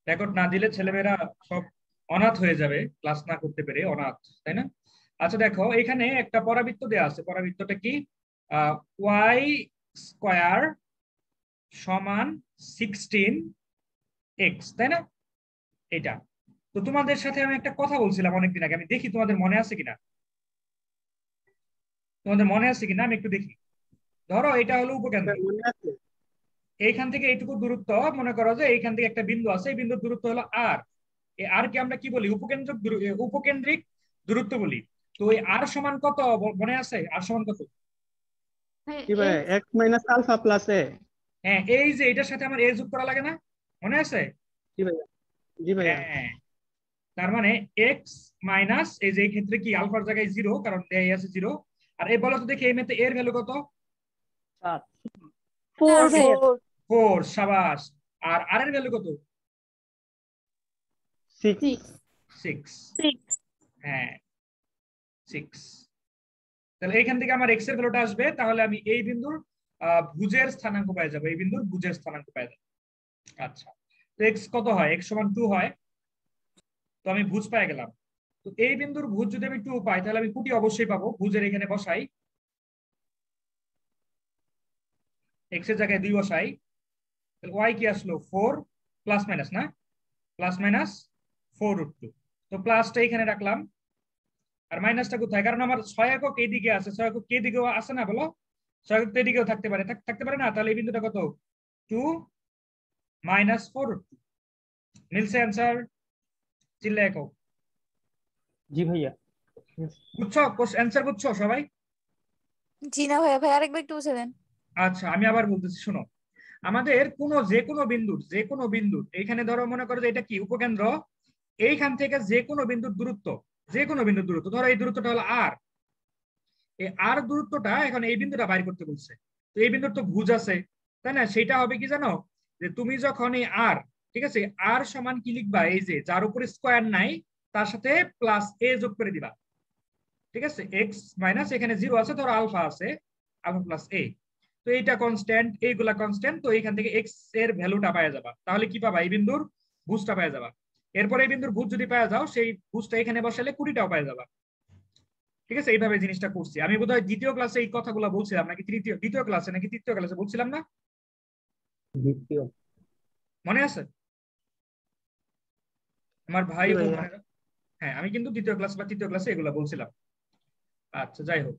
Record না দিলে ছেলেমেয়েরা সব অনাথ হয়ে যাবে, ক্লাস না করতে পেরে অনাথ, তাই না? আচ্ছা দেখো, এখানে একটা পরাবৃত্ত দেওয়া আছে। পরাবৃত্তটা কি? ওয়াই স্কোয়ার সমান 16x, তাই না? এটা তো তোমাদের সাথে আমি একটা কথা বলছিলাম অনেকদিন আগে, আমি দেখি তোমাদের মনে আছে কিনা। তোমাদের মনে আছে কিনা আমি একটু দেখি। ধরো এটা হলো উপকেন্দ্র, মনে আছে? এইখান থেকে এইটুকু দূরত্ব, মনে করো যে এইখান থেকে একটা বিন্দু আছে, এই বিন্দুর দূরত্ব হলো আর। এই আর কে আমরা কি বলি? উপকেন্দ্রিক দূরত্ব বলি। তো এই আর সমান কত মনে আছে? আর সমান কত? কি ভাই, এক্স মাইনাস আলফা প্লাস এ। হ্যাঁ, এই যে এটার সাথে আমার এ যোগ করা লাগে না, মনে আছে? জি ভাইয়া। জি ভাইয়া। হ্যাঁ, তার মানে এক্স মাইনাস, এই যে এই ক্ষেত্রে কি আলফার জায়গায় জিরো, কারণ দেয় আছে জিরো। আর এই বলো তো দেখি এই মেতে এর ভ্যালু কত? 4 ভাইয়া। 4, সাবাস। আর আর এর ভ্যালু কত? 6। 6। 6। হ্যাঁ, 6। তাহলে এইখান থেকে আমার এক্স এর ভ্যালুটা আসবে, তাহলে আমি এই বিন্দুর ভুজের স্থানাঙ্ক পেয়ে যাবো, এই বিন্দুর ভুজের স্থানাঙ্ক পেয়ে যাবো। আচ্ছা, তো এক্স কত হয়? এক্স সমান 2 হয়। তো আমি ভুজ পেয়ে গেলাম। তো এই বিন্দুর ভুজ যদি আমি 2 পাই, তাহলে আমি কুটি অবশ্যই পাবো। ভুজের এখানে বসাই, এক্স এর জায়গায় 2 বসাই, তাহলে ওয়াই কি আসলো? 4 প্লাস মাইনাস না, প্লাস মাইনাস 4√2। তো প্লাসটা এখানে রাখলাম, আর মাইনাসটা কোথায়? কারণ আমার 6 একক এইদিকে আছে, 6 একক কে দিকেও আছে না, বলো? 6 একক তো এদিকেও থাকতে পারে, থাকতে পারে না? তাহলে এই বিন্দুটা কত? 2 মাইনাস 4√2। মিলছে অ্যান্সার? চিল্লা একক। জি ভাইয়া। বুঝছো? অ্যান্সার বুঝছো সবাই? জি না ভাইয়া, ভাই আরেকবার একটু বুঝে দেন। আচ্ছা, আমি আবার বলতেছি, শোনো। আমাদের যে কোনো বিন্দুর এইখানে ধরো মনে করো যে এটা কি উপকেন্দ্র, এইখান থেকে যে কোনো বিন্দুর দূরত্ব, ধরো এই দূরত্বটা হলো আর। এই আর দূরত্বটা এখন এই বিন্দুটা বাইর করতে বলছে। তো এই বিন্দুর তো ভুজ আছে, তাই না? সেটা হবে কি জানো? যে তুমি যখন এই আর, ঠিক আছে, আর সমান কি লিখবা? এই যে যার উপরে স্কোয়ার নাই তার সাথে প্লাস এ যোগ করে দিবা। ঠিক আছে, এক্স মাইনাস এখানে জিরো আছে, ধরো আলফা আছে, আলফা প্লাস এ। তো এইটা কনস্ট্যান্ট, এইগুলা কনস্ট্যান্ট, তো এইখান থেকে এক্স এর ভ্যালুটা পাওয়া যাবা। তাহলে কি পাবা? এই বিন্দুর ভুজটা পাওয়া যাবা। এরপরে এই বিন্দুর ভুজ যদি পাওয়া যাও, সেই ভুজটা এখানে বসালে কুড়িটাও পাওয়া যাবা। ঠিক আছে, এইভাবে জিনিসটা করছি। আমি বোধহয় দ্বিতীয় ক্লাসে এই কথাগুলো বলছিলাম, নাকি দ্বিতীয় ক্লাসে নাকি তৃতীয় ক্লাসে বলছিলাম না? দ্বিতীয়। মনে আছে? আমার ভাই জি ও ভাইয়া। বোনেরা, হ্যাঁ আমি কিন্তু দ্বিতীয় ক্লাস বা তৃতীয় ক্লাসে এগুলো বলছিলাম। আচ্ছা, যাই হোক,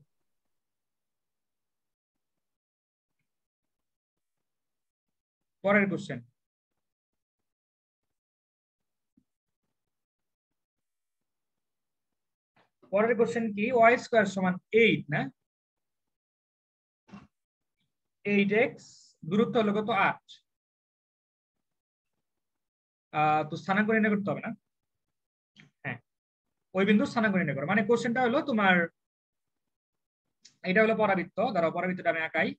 পরের কোশ্চেন। পরের কোশ্চেন কি? ওয়াই স্কোয়ার সমান 8 না, 8x, দূরত্ব হলো কত? 8। তো স্থানাঙ্ক নির্ণয় করতে হবে না? হ্যাঁ, ওই বিন্দু স্থানাঙ্ক নির্ণয় করো। মানে কোশ্চেনটা হলো তোমার, এটা হলো পরাবৃত্ত, ধরো পরাবৃত্তটা আমি আঁকাই।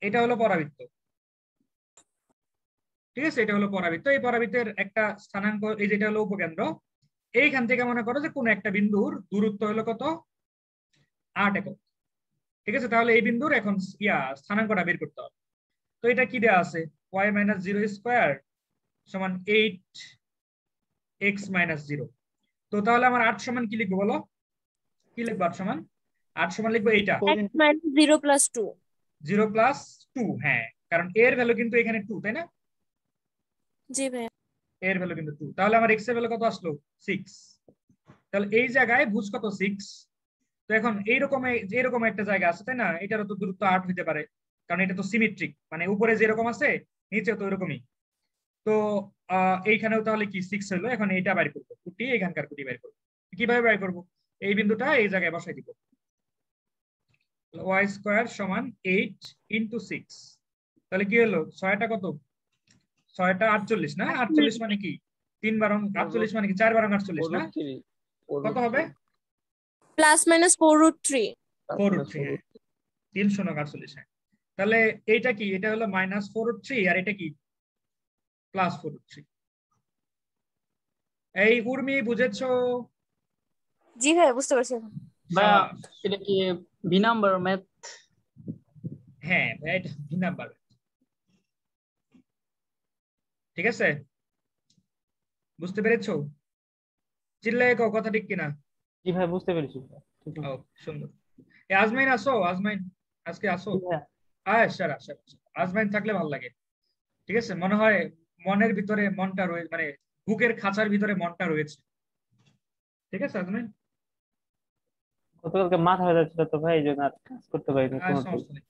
এটা হলো পরাবৃত্ত, ঠিক আছে, এটা হলো পরাবৃত্ত। এই পরাবৃত্তের একটা স্থানাঙ্ক, এই যেটা হলো উপকেন্দ্র। এইখান থেকে মনে করো যে কোন একটা বিন্দুর দূরত্ব হলো কত? 8 একক। ঠিক আছে, তাহলে এই বিন্দুর এখন স্থানাঙ্কটা বের করতে হবে। তো এটা কি দেওয়া আছে? ওয়াই মাইনাস জিরো স্কোয়ার সমান 8x-0। তো তাহলে আমার 8 সমান কি লিখবো বলো? কি লিখবো 8 সমান? 8 সমান লিখবো এইটা, x minus 0 plus 2। 0+2। হ্যাঁ, কারণ এর ভ্যালু কিন্তু এখানে 2, তাই না? জি ভাইয়া। এর ভ্যালু কিন্তু 2, তাহলে আমার এক্স এর ভ্যালু কত আসলো? 6। তাহলে এই জায়গায় ভুজ কত? 6। তো এখন এইরকম একটা জায়গা আছে, তাই না? এটারও তো দূরত্ব 8 হতে পারে, কারণ এটা তো সিমেট্রিক, মানে উপরে যেরকম আছে নিচেও তো ওরকমই। তো এইখানেও তাহলে কি 6 হলো। এখন এইটা বাইর করবো, কুটি, এখানকার কুটি বাইর করবো। কিভাবে বাইর করবো? এই বিন্দুটা এই জায়গায় বসাই দিব। ওয়াই স্কোয়ার সমান 8 × 6। তাহলে কি হলো? 6টা কত? 6টা 48 না? 48 মানে কি 3 বারং 48 মানে কি 4 বারং 48 না? কত হবে? Plus minus 4√3। 4√3, হ্যাঁ, 348। হ্যাঁ, তাহলে এইটা কি? এটা হলো -4√3, আর এটা কি? +4√3। এই উর্মি, বুঝেছো? জি ভাইয়া, বুঝতে পারছি এখন। ভাইয়া এটা কি বি নাম্বার ম্যাথ? হ্যাঁ, এটা 2 নাম্বার। ঠিক আছে, বুঝতে পেরেছো? চিল্লায় কও কথা ঠিক কিনা? জি ভাই বুঝতে পেরেছি ভাই। ঠিক ও আছে। সুন্দর। আজমাইন আসো, আজমাইন আজকে আসো। জি ভাইয়া। স্যার আসো, আজমাইন থাকলে ভালো লাগে। ঠিক আছে, মনে হয় মনের ভিতরে মনটা রয়েছে, মানে বুকের খাঁচার ভিতরে মনটা রয়েছে। ঠিক আছে আজমাইন। গতকালকে মাথা ব্যথা ছিল তো ভাই, এই জন্য আর কাজ করতে পারিনি কোনোটাই। সমস্যা নেই।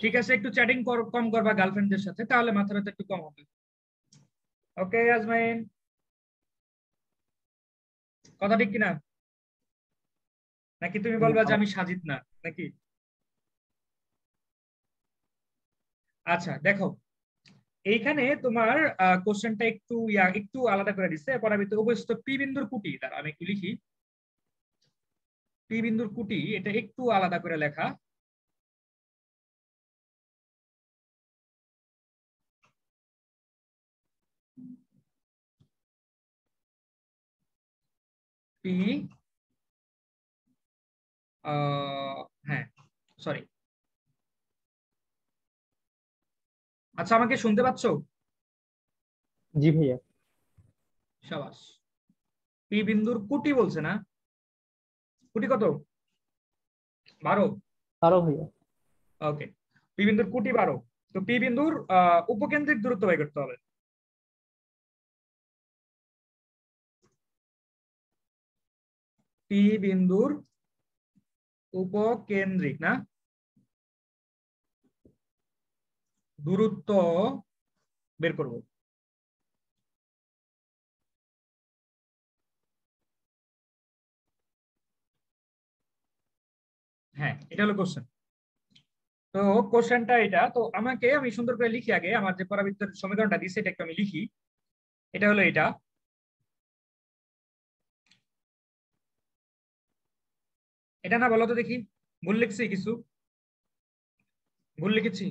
ঠিক আছে, একটু চ্যাটিং কম করবা গার্লফ্রেন্ডদের সাথে, তাহলে মাথা ব্যথা একটু কম হবে। ওকে আজমাইন, কথা ঠিক কিনা? নাকি তুমি বলবা যে আমি সাজিদ না নাকি? আচ্ছা দেখো, এইখানে তোমার কোশ্চেনটা একটু আলাদা করে দিচ্ছে। পরাবৃত্ত উপস্থিত পি বিন্দুর কুটি, তার আমি একটু লিখি। পি বিন্দুর কুটি এটা একটু আলাদা করে লেখা। পি হ্যাঁ, সরি। আচ্ছা, আমাকে শুনতে পাচ্ছো? জি ভাইয়া। সাবাস। পি বিন্দুর কুটি বলছে না? কুটি কত? 12। আরো ভাইয়া। ওকে, পি বিন্দুর কুটি 12। তো পি বিন্দুর উপকেন্দ্রিক দূরত্ব বের করতে হবে। পি বিন্দুর উপকেন্দ্রিক না দূরত্ব বের করব। হ্যাঁ, এটা হলো কোশ্চেন। তো কোশ্চেনটা এটা, তো আমি সুন্দর করে লিখি আগে, আমার যে পরাবৃত্তের সমীকরণটা দিচ্ছে এটা একটু আমি লিখি। এটা হলো এটা। এটা না বলো তো দেখি, ভুল লিখছি কিছু? ভুল লিখেছি?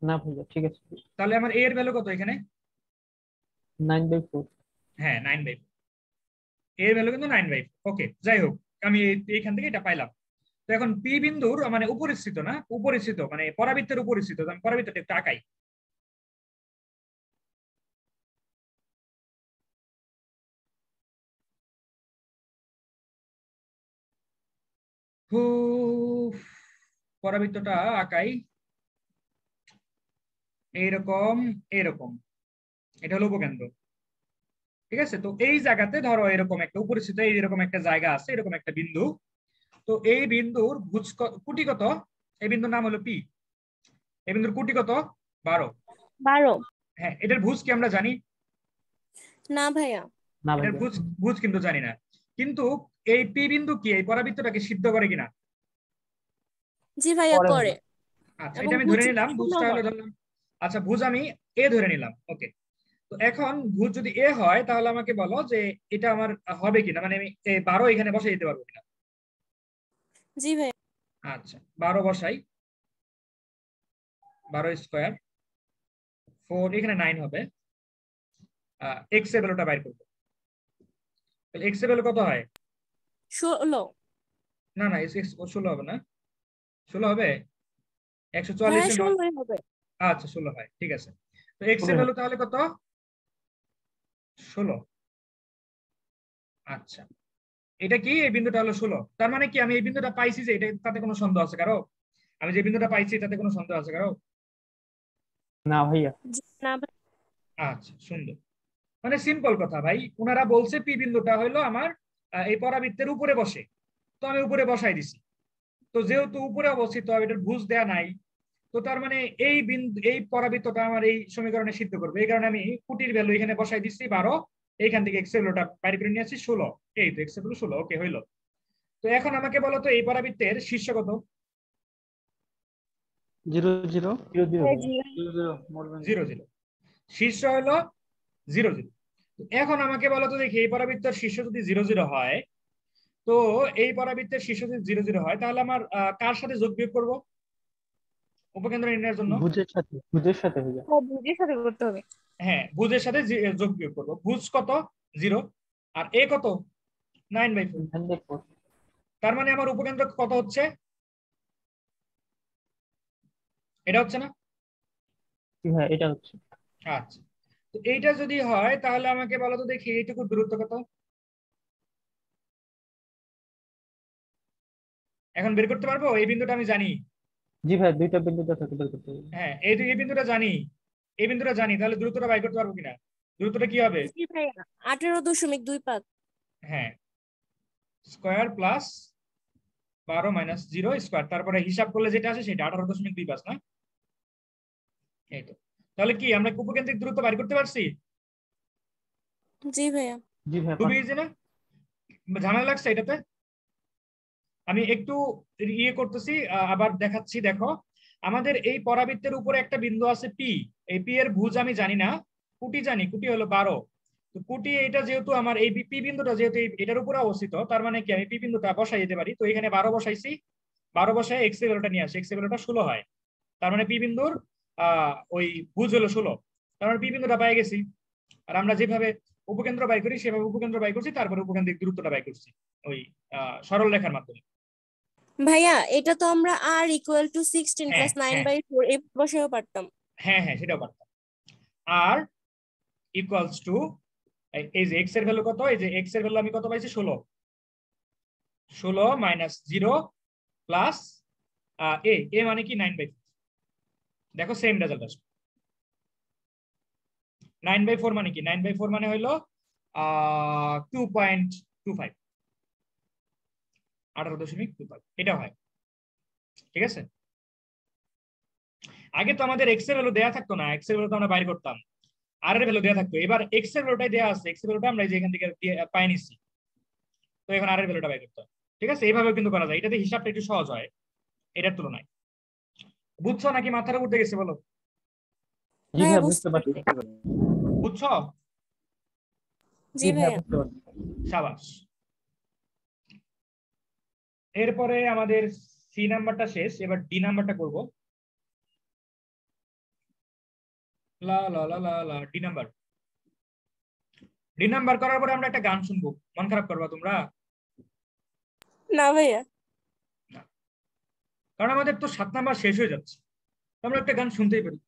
না ভাইয়া ঠিক আছে। তাহলে আমার এর ভ্যালু কত এখানে? 9/4। হ্যাঁ, 9/4। এর ভ্যালু কিন্তু 9/4। ওকে, যাই হোক, আমি এইখান থেকে এটা পাইলাম। তো এখন পি বিন্দুর মানে উপরিস্থিত না, উপরিস্থিত মানে পরাবৃত্তের উপরিস্থিত, তো আমি পরাবৃত্তটা একটু আঁকাই। পরাবৃত্তটা আঁকাই এইরকম, এরকম। এটা হলো উপকেন্দ্র। ঠিক আছে, তো এই জায়গাতে ধরো এরকম একটা উপরিস্থিত, এইরকম একটা জায়গা আছে, এরকম একটা বিন্দু। তো এই বিন্দুর কুটি কত? এই বিন্দুর নাম হলো পি। এই বিন্দুর কুটি কত? 12। 12। হ্যাঁ, এটার ভুজ কি আমরা জানি? না ভাইয়া। না এটার ভাইয়া। ভুজ কিন্তু জানি না। কিন্তু এই পি বিন্দু কি এই পরাবৃত্তটাকে সিদ্ধ করে কিনা? জি ভাইয়া পরে করে। ভাইয়া। আচ্ছা, এবং এটা আমি ধরে ভুজ নিলাম, শূন্য ভুজটা হলো হয়। ধরলাম। আচ্ছা, ভুজ আমি এ ধরে নিলাম। ওকে, তো এখন ভুজ যদি এ হয় তাহলে আমাকে বলো যে এটা আমার হবে কিনা, মানে আমি 12 এখানে বসাই দিতে পারবো কিনা। জি ভাইয়া। আচ্ছা, 12 বসাই। 12 স্কোয়ার 4, এখানে 9 হবে। এক্স এর ভ্যালুটা বাইর করবো। এক্স এর ভ্যালু কত হয়? 16। না না, এক্স 16 হবে না। 16 হবে? হ্যাঁ 144 9। 16 হবে। আচ্ছা, 16 হয়, ঠিক আছে। তো এক্স এর পুরো ভ্যালু তাহলে কত? 16। আচ্ছা, এটা কি এই বিন্দুটা হলো 16, তার মানে কি আমি এই বিন্দুটা পাইছি যে এটা, তাতে কোনো সন্দেহ আছে কারো? আমি যে বিন্দুটা পাইছি তাতে কোনো সন্দেহ আছে কারো? না ভাইয়া। না ভাই। আচ্ছা, সুন্দর। মানে সিম্পল কথা ভাই, ওনারা বলছে পি বিন্দুটা হলো আমার এই পরাবৃত্তের উপরে বসে, তো আমি উপরে বসাই দিছি। তো যেহেতু উপরে অবস্থিত, এটার ভুজ দেয়া নাই, তো তার মানে এই বিন্দু, এই পরাবৃত্তটা আমার এই সমীকরণে সিদ্ধ করবে। এই কারণে আমি কুটির ভ্যালু এখানে বসাই দিচ্ছি 12। এইখান থেকে এক্স এর ভ্যালুটা বাইরে করে নিয়ে আসছি 16। এই তো এক্স এর ভ্যালু 16। ওকে, হইলো। তো এখন আমাকে বলো তো এই পরাবৃত্তের শীর্ষ কত? 0 0 0 0 হ্যাঁ, ভাইয়া। জি। 0 0। শীর্ষ হলো 0 0। এখন আমাকে বলো তো দেখি, এই পরাবৃত্তের শীর্ষ যদি 0 0 হয়, তো এই পরাবৃত্তের শীর্ষ যদি 0 0 হয়, তাহলে আমার কার সাথে যোগ বিয়োগ করবো উপকেন্দ্র নির্ণয়ের জন্য? ভুজের সাথে ভাইয়া। ও ভুজের সাথে করতে হবে। হ্যাঁ, ভুজের সাথে যোগ বিয়োগ করবো। ভুজ কত? 0। আর এ কত? 9/4। 9/4। তার মানে আমার উপকেন্দ্র কত হচ্ছে? এটা হচ্ছে না? কি ভাইয়া এটা হচ্ছে। আচ্ছা, তো এইটা যদি হয় তাহলে আমাকে বলো তো দেখি এইটুকু দূরত্ব কত। এখন বের করতে পারবো? এই বিন্দুটা আমি জানি। জি ভাই, দুইটা বিন্দুটা থেকে বের করতে হবে। হ্যাঁ, এই বিন্দুটা জানি, এই বিন্দুটা জানি, তাহলে দূরত্বটা বাই করতে পারবো কিনা? দূরত্বটা কি হবে? জি ভাইয়া 18.25। হ্যাঁ, স্কয়ার প্লাস 12 মাইনাস 0 স্কয়ার, তারপরে হিসাব করলে যেটা আসে সেটা 18.25 না? এই তো। তাহলে কি আমরা উপকেন্দ্রিক দূরত্ব বাইর করতে পারছি? জি ভাইয়া। জি ভাই, খুবই ইজি না? ঝামেলা লাগছে এটাতে? আমি একটু ইয়ে করতেছি, আবার দেখাচ্ছি। দেখো, আমাদের এই পরাবৃত্তের উপরে একটা বিন্দু আছে পি। এই পি এর ভুজ আমি জানি না, কুটি জানি, কুটি হলো 12। তো কুটি এটা যেহেতু আমার এই পি বিন্দুটা যেহেতু এটার উপরে অবস্থিত, তার মানে কি আমি পি বিন্দুটা বসাই দিতে পারি। তো এখানে 12 বসাইছি, 12 বসায় এক্স এর ভ্যালুটা নিয়ে আসি, এক্স এর ভ্যালুটা 16 হয়। তার মানে পি বিন্দুর ওই ভুজ হলো 16, তার মানে পি বিন্দুটা পেয়ে গেছি। আর আমরা যেভাবে উপকেন্দ্র বাই করি সেভাবে উপকেন্দ্র বাই করছি, তারপরে উপকেন্দ্রিক দূরত্বটা বাই করছি ওই সরল রেখার মাধ্যমে। ভাইয়া এটা তো আমরা r equal to 16 হ্যাঁ plus 9 হ্যাঁ by 4 এই বসেও পারতাম। হ্যাঁ হ্যাঁ, সেটাও পারতাম। আর ইকুয়ালস টু, এই যে এক্স এর ভ্যালু কত, এই যে এক্স এর ভ্যালু আমি কত পাইছি 16, 16 মাইনাস 0 প্লাস এ মানে কি 9/4। দেখো সেম রেজাল্ট আসবে। 9/4 মানে কি? 9/4 মানে হলো 2.25, 18.25 এটা হয়। ঠিক আছে, আগে তো আমাদের এক্স এর ভ্যালু দেয়া থাকতো না, এক্স এর ভ্যালু তো আমরা বাইর করতাম, আর এর ভ্যালু দেয়া থাকতো। এবার এক্স এর ভ্যালুটাই দেয়া আছে, এক্স এর ভ্যালুটা আমরা এই যে এখান থেকে পাই নিচ্ছি, তো এখন আর এর ভ্যালুটা বাইর করতে হবে। ঠিক আছে, এইভাবেও কিন্তু করা যায়, এটাতে হিসাবটা একটু সহজ হয় এটার তুলনায়। বুঝছো নাকি মাথার উপর দিয়ে গেছে বলো? জি ভাইয়া ভাই, বুঝতে বুঝতে পারছি। পারছি। বুঝছো? জি জি ভাই, ভাইয়া। বুঝতে পারছি। সাবাস। এরপরে আমাদের সি নাম্বারটা শেষ, এবার ডি নাম্বারটা করব। লা লা লা লা লা, ডি নাম্বার। ডি নাম্বার করার পরে আমরা একটা গান শুনবো, মন খারাপ করবা তোমরা? না ভাইয়া। না, কারণ আমাদের তো 7 নাম্বার শেষ হয়ে যাচ্ছে, তো আমরা একটা গান শুনতেই পারি।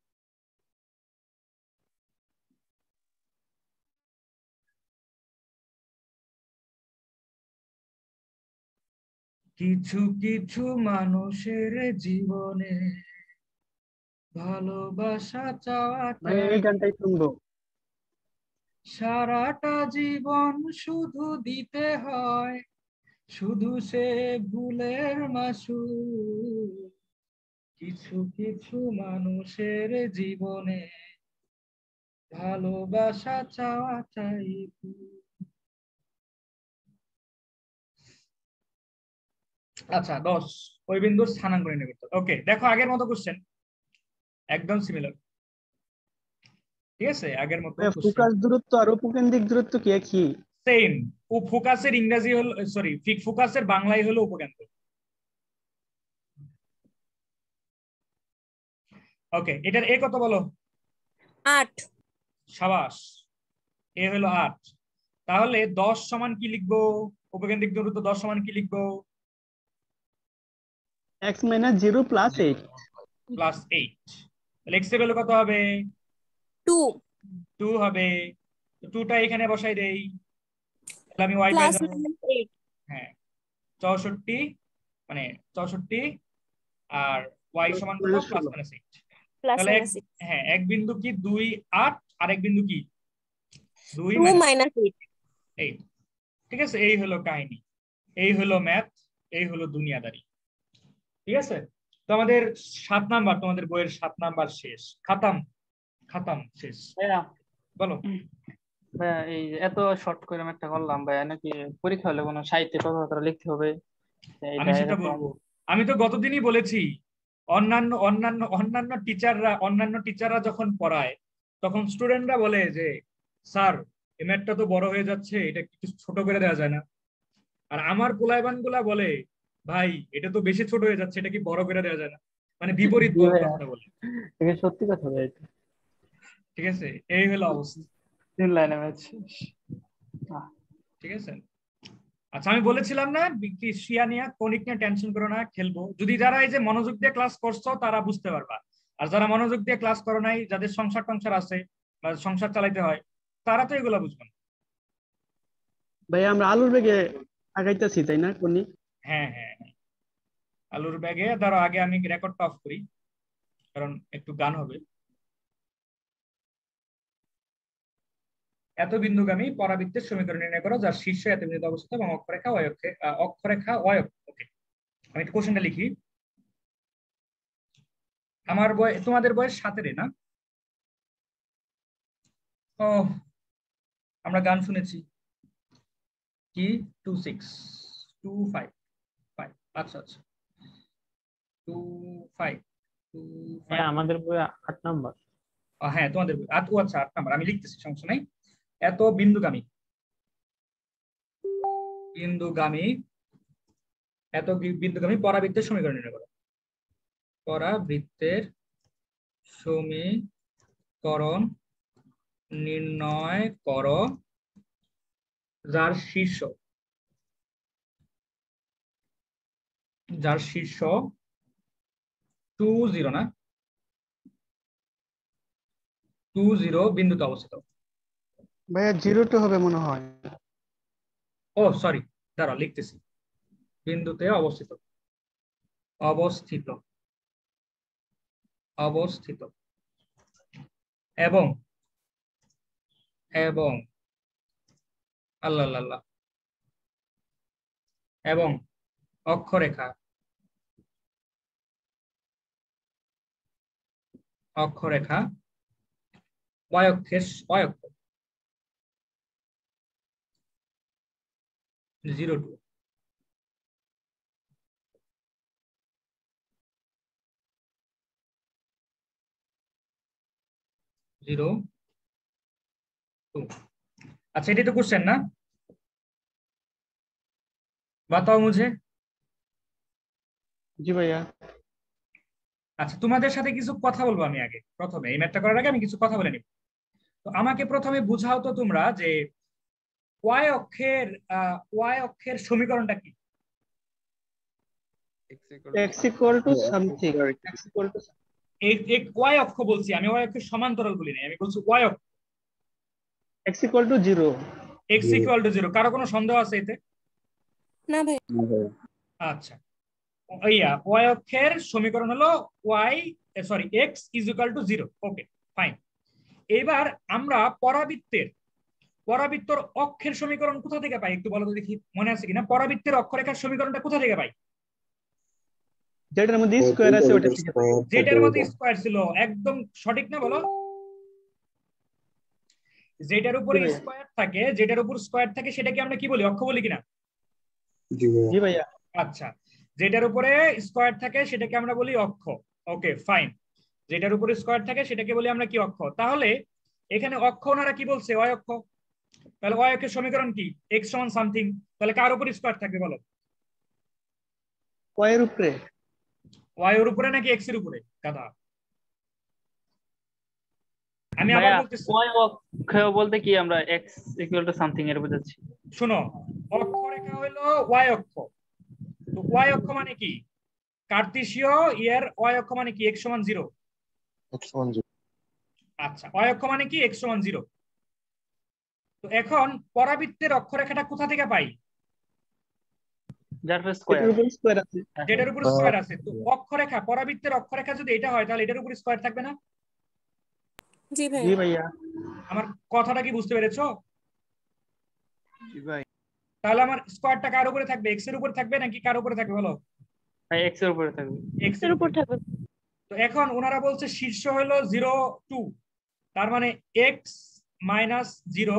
কিছু কিছু মানুষের জীবনে ভালোবাসা ভাই চাওয়াটা এই গানটাই শুনবো। সারাটা জীবন শুধু দিতে হয়, শুধু সে ভুলের মাসুল। কিছু কিছু মানুষের জীবনে ভালোবাসা চাওয়াটাই ভুল। আচ্ছা 10, ওই বিন্দুর স্থানাঙ্ক নির্ণয় করতে হবে। ওকে, দেখো আগের মতো কোশ্চেন, একদম সিমিলার। ঠিক আছে, আগের মতো কোশ্চেন ফোকাস দূরত্ব আর উপকেন্দ্রিক দূরত্ব কি একই? সেম। ও ফোকাসের ইংরেজি হলো, সরি, ফোকাসের বাংলাই হলো উপকেন্দ্র। ওকে, এটার এ কত বলো? 8। সাবাস, এ হলো 8। তাহলে 10 সমান কি লিখবো? উপকেন্দ্রিক দূরত্ব 10 সমান কি লিখবো? x - 0 + 8। প্লাস 8। তাহলে এক্স এর ভ্যালু কত হবে? 2 2 হবে। 2টা এখানে বসাই দেই, তাহলে আমি ওয়াই পেয়ে plus যাবো। -8 হ্যাঁ, 64, মানে 64, আর ওয়াই সমান কত? প্লাস 16। মাইনাস 8। plus তাহলে minus 6 হ্যাঁ, এক বিন্দু কি 2 8, আর এক বিন্দু কি 2 2 মাইনাস minus 8। 8। ঠিক আছে, এই হলো কাহিনী, এই হলো ম্যাথ, এই হলো দুনিয়াদারি। ঠিক আছে, তো আমাদের 7 নাম্বার, তোমাদের বইয়ের 7 নাম্বার শেষ, খাতাম, খাতাম শেষ। ভাইয়া বলো। ভাইয়া এই যে এত শর্ট করে আমি একটা করলাম ভাইয়া, নাকি পরীক্ষা হলে কোনো সাহিত্যে কথাবার্তা লিখতে হবে? আমি এটা সেটা এরকম। বলবো, আমি তো গতদিনই বলেছি, অন্যান্য অন্যান্য অন্যান্য টিচাররা যখন পড়ায় তখন স্টুডেন্টরা বলে যে স্যার এই ম্যাথটা তো বড় হয়ে যাচ্ছে, এটা একটু ছোট করে দেওয়া যায় না? আর আমার পোলাইবান গুলা বলে ভাই এটা তো বেশি ছোট হয়ে যাচ্ছে, এটা কি বড় করে দেওয়া যায় না? মানে বিপরীত জি ভাইয়া, কথাটা বলে। এটা সত্যি কথা ভাইয়া, এটা ঠিক আছে, এই হলো অবস্থা। 3 লাইনে ম্যাচ শেষ। ঠিক আছে, আচ্ছা আমি বলেছিলাম না শিয়া নিয়ে, কনিক নিয়ে টেনশন করো না, খেলবো। যদি যারা এই যে মনোযোগ দিয়ে ক্লাস করছো তারা বুঝতে পারবা, আর যারা মনোযোগ দিয়ে ক্লাস করো নাই, যাদের সংসার টংসার আছে বা সংসার চালাইতে হয়, তারা তো এগুলা বুঝবে না। ভাইয়া আমরা আলুর বেগে আগাইতেছি তাই না কোনি? হ্যাঁ হ্যাঁ হ্যাঁ, আলুর ব্যাগে ধরো, আগে আমি রেকর্ডটা অফ করি কারণ একটু গান হবে। এত বিন্দুগামী পরাবৃত্তের সমীকরণ নির্ণয় করো যার শীর্ষে এত বিন্দুতে অবস্থিত এবং অক্ষরেখা ওকে, আমি একটু কোশ্চেনটা লিখি। আমার বয়স, তোমাদের বয়স 7 না? ও, আমরা গান শুনেছি কি 26 25 5, আচ্ছা আচ্ছা 25 হ্যাঁ 25, আমাদের বই 8 নাম্বার। হ্যাঁ তোমাদের আচ্ছা 8 নাম্বার, আমি লিখতেছি, সমস্যা নাই। এত বিন্দুগামী পরাবৃত্তের সমীকরণ নির্ণয় করো। পরাবৃত্তের সমীকরণ নির্ণয় করো যার শীর্ষ 20 না 20 বিন্দুতে অবস্থিত। ভাইয়া 0 হবে মনে হয়। ও সরি, দাঁড়া লিখতেছি। বিন্দুতে অবস্থিত এবং আল্লাহ আল্লাহ এবং অক্ষরেখা y অক্ষের 02 अच्छा এটাই তো কোশ্চেন না? बताओ मुझे। জি ভাইয়া। আচ্ছা তোমাদের সাথে কিছু কথা বলবো আমি আগে, প্রথমে এই ম্যাথটা করার আগে আমি কিছু কথা বলে নিব। তো আমাকে প্রথমে বুঝাও তো তোমরা যে y অক্ষের সমীকরণটা কি? x equal to something, x equal to y অক্ষ বলছি আমি, y অক্ষের সমান্তরাল বলি না, আমি বলছি y অক্ষ। x equal to 0। x equal to 0, কারো কোনো সন্দেহ আছে এতে? না ভাই। আচ্ছা, y অক্ষের সমীকরণ হলো x is equal to 0। Okay fine. এবার আমরা পরাবৃত্তর অক্ষের সমীকরণ কোথা থেকে পাই একটু বলো তো দেখি, মনে আছে কিনা? পরাবৃত্তের অক্ষরেখার সমীকরণটা কোথা থেকে পাই? যেটার মধ্যে স্কয়ার আছে ওটা থেকে পাই। যেটার মধ্যে স্কয়ার ছিল, একদম সঠিক না বলো? যেটার উপরে স্কয়ার থাকে সেটাকে আমরা কি বলি, অক্ষ বলি কিনা? জি ভাইয়া। আচ্ছা, যেটার উপরে স্কয়ার থাকে সেটাকে আমরা বলি অক্ষ। ওকে ফাইন, যেটার উপরে স্কয়ার থাকে সেটাকে বলি আমরা কি, অক্ষ। তাহলে এখানে অক্ষ ওনারা কি বলছে, y অক্ষ। তাহলে y অক্ষের সমীকরণ কি, x সমান সামথিং। তাহলে কার উপরে স্কয়ার থাকবে বলো? y এর উপরে। y এর উপরে নাকি x এর উপরে? গাধা, আমি আবার ভাইয়া বলতেছি, y অক্ষ বলতে কি আমরা x ইকুয়াল টু সামথিং এর বোঝাচ্ছি। শুনো, অক্ষরেখা হলো y অক্ষ। তো y অক্ষ মানে কি, কার্তেশীয় এর y অক্ষ মানে কি, x সমান 0। আচ্ছা, y অক্ষ মানে কি, x সমান 0। তো এখন পরাবৃত্তের অক্ষরেখাটা কোথা থেকে পাই? যার এটার স্কয়ার। উপরে স্কয়ার আছে। যেটার উপর স্কয়ার আছে। তো অক্ষরেখা, পরাবৃত্তের অক্ষরেখা যদি এটা হয় তাহলে এটার উপর স্কয়ার থাকবে না? জি ভাই। জি ভাইয়া। আমার কথাটা কি বুঝতে পেরেছো? জি ভাই। তাহলে আমার স্কয়ারটা কার উপরে থাকবে, x এর উপরে থাকবে নাকি কার উপরে থাকবে বলো? ভাই x এর উপরে থাকবে। x এর উপর থাকবে। তো এখন ওনারা বলছে শীর্ষ হলো 0 2, তার মানে x মাইনাস 0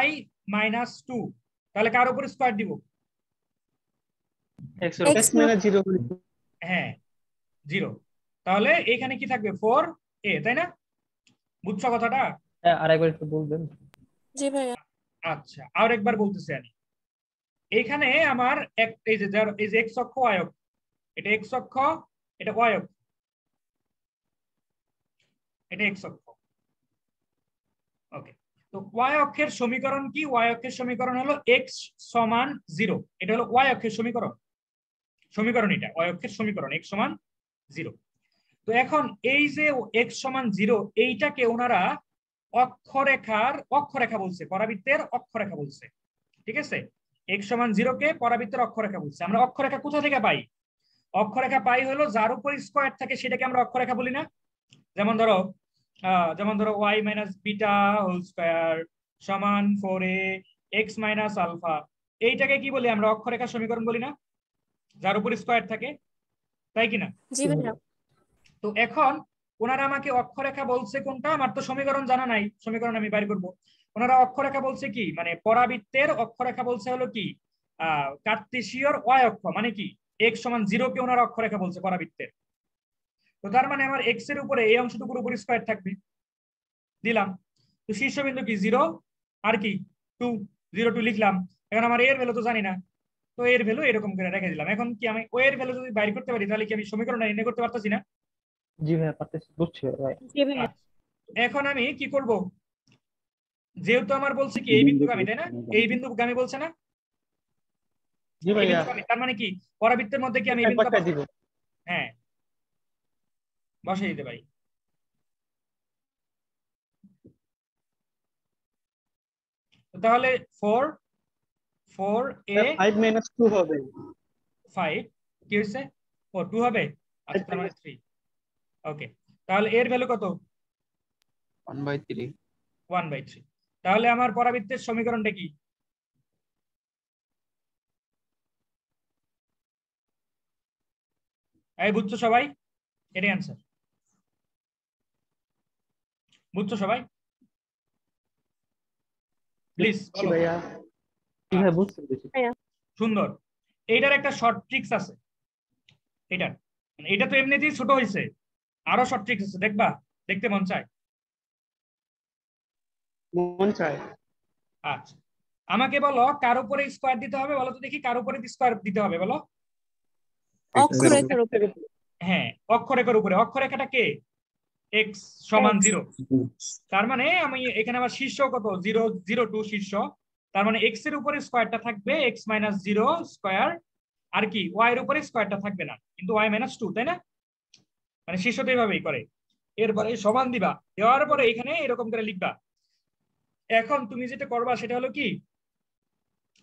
y মাইনাস 2, তাহলে কার উপর স্কয়ার দিব? x এর উপরে। x minus 0। হ্যাঁ 0। তাহলে এখানে কি থাকবে, 4a, তাই না? বুঝছো কথাটা? আরেকবার একটু বলবেন। জি ভাইয়া। আচ্ছা আর একবার বলতেছি আমি। এইখানে আমার এই যে x অক্ষ y অক্ষ, এটা x অক্ষ, এটা y অক্ষ, এটা x অক্ষ। ওকে, তো y অক্ষের সমীকরণ কি? y অক্ষের সমীকরণ হলো x সমান 0। এটা হলো y অক্ষের সমীকরণ, এটা y অক্ষের সমীকরণ, x সমান 0। তো তো এখন এই যে x সমান 0 এইটাকে ওনারা অক্ষরেখা বলছে, পরাবৃত্তের অক্ষরেখা বলছে। ঠিক আছে, x সমান 0 কে পরাবৃত্তের অক্ষরেখা বলছে। আমরা অক্ষরেখা কোথা থেকে পাই? অক্ষরেখা পাই হলো যার উপর স্কয়ার থাকে সেটাকে আমরা অক্ষরেখা বলি না? যেমন ধরো y minus beta whole square সমান 4a x মাইনাস আলফা, এইটাকে কি বলি আমরা? অক্ষরেখা সমীকরণ বলি না, যার উপর স্কয়ার থাকে, তাই কিনা? জি ভাইয়া। তো এখন ওনারা আমাকে অক্ষরেখা বলছে কোনটা? আমার তো সমীকরণ জানা নাই, সমীকরণ আমি বাইর করব। ওনারা অক্ষরেখা বলছে কি, মানে পরাবৃত্তের অক্ষরেখা বলছে হলো কি কার্তেশীয় y অক্ষ, মানে কি x সমান 0 কে ওনারা অক্ষরেখা বলছে পরাবৃত্তের। তো তার মানে আমার x এর উপরে এই অংশটুকুর উপর স্কয়ার থাকবে, দিলাম। তো শীর্ষবিন্দু কি 0 আর কি 2, 0 2 লিখলাম। এখন আমার এর ভ্যালু তো জানি না, তো এর ভ্যালু এরকম করে রেখে দিলাম। এখন কি আমি ও এর ভ্যালু যদি বাইর করতে পারি তাহলে কি আমি সমীকরণটা নির্ণয় করতে পারতাছি না? জি ভাইয়া পারতেছি, বুঝছি ভাই। জি ভাইয়া। আচ্ছা, এখন আমি কি করব? যেহেতু আমার বলছে কি এই বিন্দুগামী, তাই না? এই বিন্দুগামী বলছে না? জি এই ভাইয়া, বিন্দুগামী তার মানে কি পরাবৃত্তের মধ্যে কি আমি এই বিন্দুটা একবার দিব। হ্যাঁ বসে দিতে পারি। তাহলে 4 4a 5 - 2 হবে। 5 কি হয়েছে? ও 2 হবে। আচ্ছা, তার মানে 3। ওকে, তাহলে এর ভ্যালু কত? 1/3। 1/3। তাহলে আমার পরাবৃত্তের সমীকরণটা কি? এই বুঝছো সবাই? এটাই অ্যান্সার। বুঝছো সবাই? প্লিজ জি বলো। ভাইয়া। জি ভাই বুঝতে পেরেছি। সুন্দর। এইটার একটা শর্ট ট্রিক্স আছে। এটার এটা তো এমনিতেই ছোট হয়েছে, আরো শর্ট ট্রিক্স আছে, দেখবা? দেখতে মন চায়? মন চায়। আচ্ছা, আমাকে বলো কার উপরে স্কয়ার দিতে হবে? বলো তো দেখি, কার উপরে স্কয়ার দিতে হবে বলো? অক্ষরেখার উপরে। হ্যাঁ, অক্ষরেখার উপরে। অক্ষরেখাটা কে? x সমান X। 0। তার মানে আমি এখানে আবার শীর্ষ কত? 0 0 2 শীর্ষ। তার মানে x এর উপরে স্কয়ারটা থাকবে x মাইনাস 0 স্কয়ার, আর কি y এর উপরে স্কয়ারটা থাকবে না, কিন্তু y মাইনাস 2, তাই না? মানে শীর্ষ তো এইভাবেই করে। এরপরে সমান দিবা, দেওয়ার পরে এখানে এরকম করে লিখবা। এখন তুমি যেটা করবা সেটা হলো কি,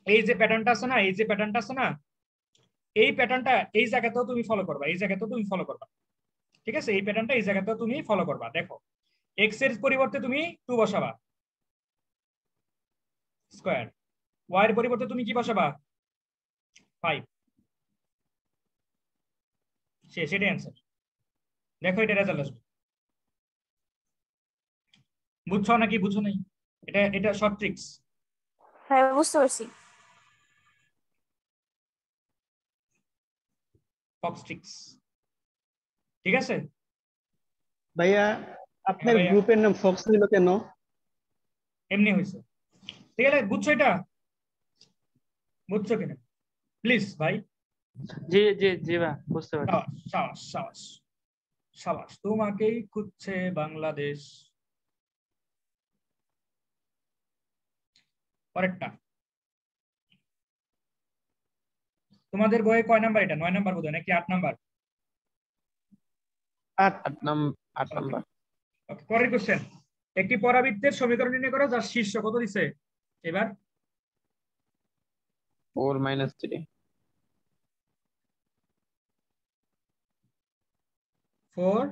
এই যে প্যাটার্নটা আছে না, এই যে প্যাটার্নটা আছে না, এই প্যাটার্নটা এই জায়গাতেও তুমি ফলো করবা, এই জায়গাতেও তুমি ফলো করবা। ঠিক আছে, এই প্যাটার্নটা এই জায়গাতেও তুমি ফলো করবা। দেখো, এক্স এর পরিবর্তে তুমি 2 বসাবা স্কয়ার, ওয়াই এর পরিবর্তে তুমি কি বসাবা? 5। সেটাই অ্যান্সার। দেখো এটা রেজাল্ট আসবে। বুঝছো নাকি বুঝো নাই? এটা এটা শর্ট ট্রিক্স। হ্যাঁ বুঝতে পারছি। Fox tricks. ঠিক আছে। ভাইয়া, হ্যাঁ আপনার ভাইয়া, গ্রুপের নাম ফক্স ছিল কেন? এমনি হয়েছে। ঠিক আছে, বুঝছো এটা? বুঝছো কিনা প্লিজ ভাই? জি জি জি ভাই বুঝতে পারছি। সাবাস সাবাস সাবাস সাবাস, তোমাকেই খুঁজছে বাংলাদেশ। পরেরটা, তোমাদের বইয়ে কয় নাম্বার? এটা 9 নাম্বার বোধহয়, নাকি 8 নাম্বার? 8। 8 okay number. ওকে, পরের কোশ্চেন। একটি পরাবৃত্তের সমীকরণ নির্ণয় করো যার শীর্ষ কত দিছে এবার? 4 - 3। 4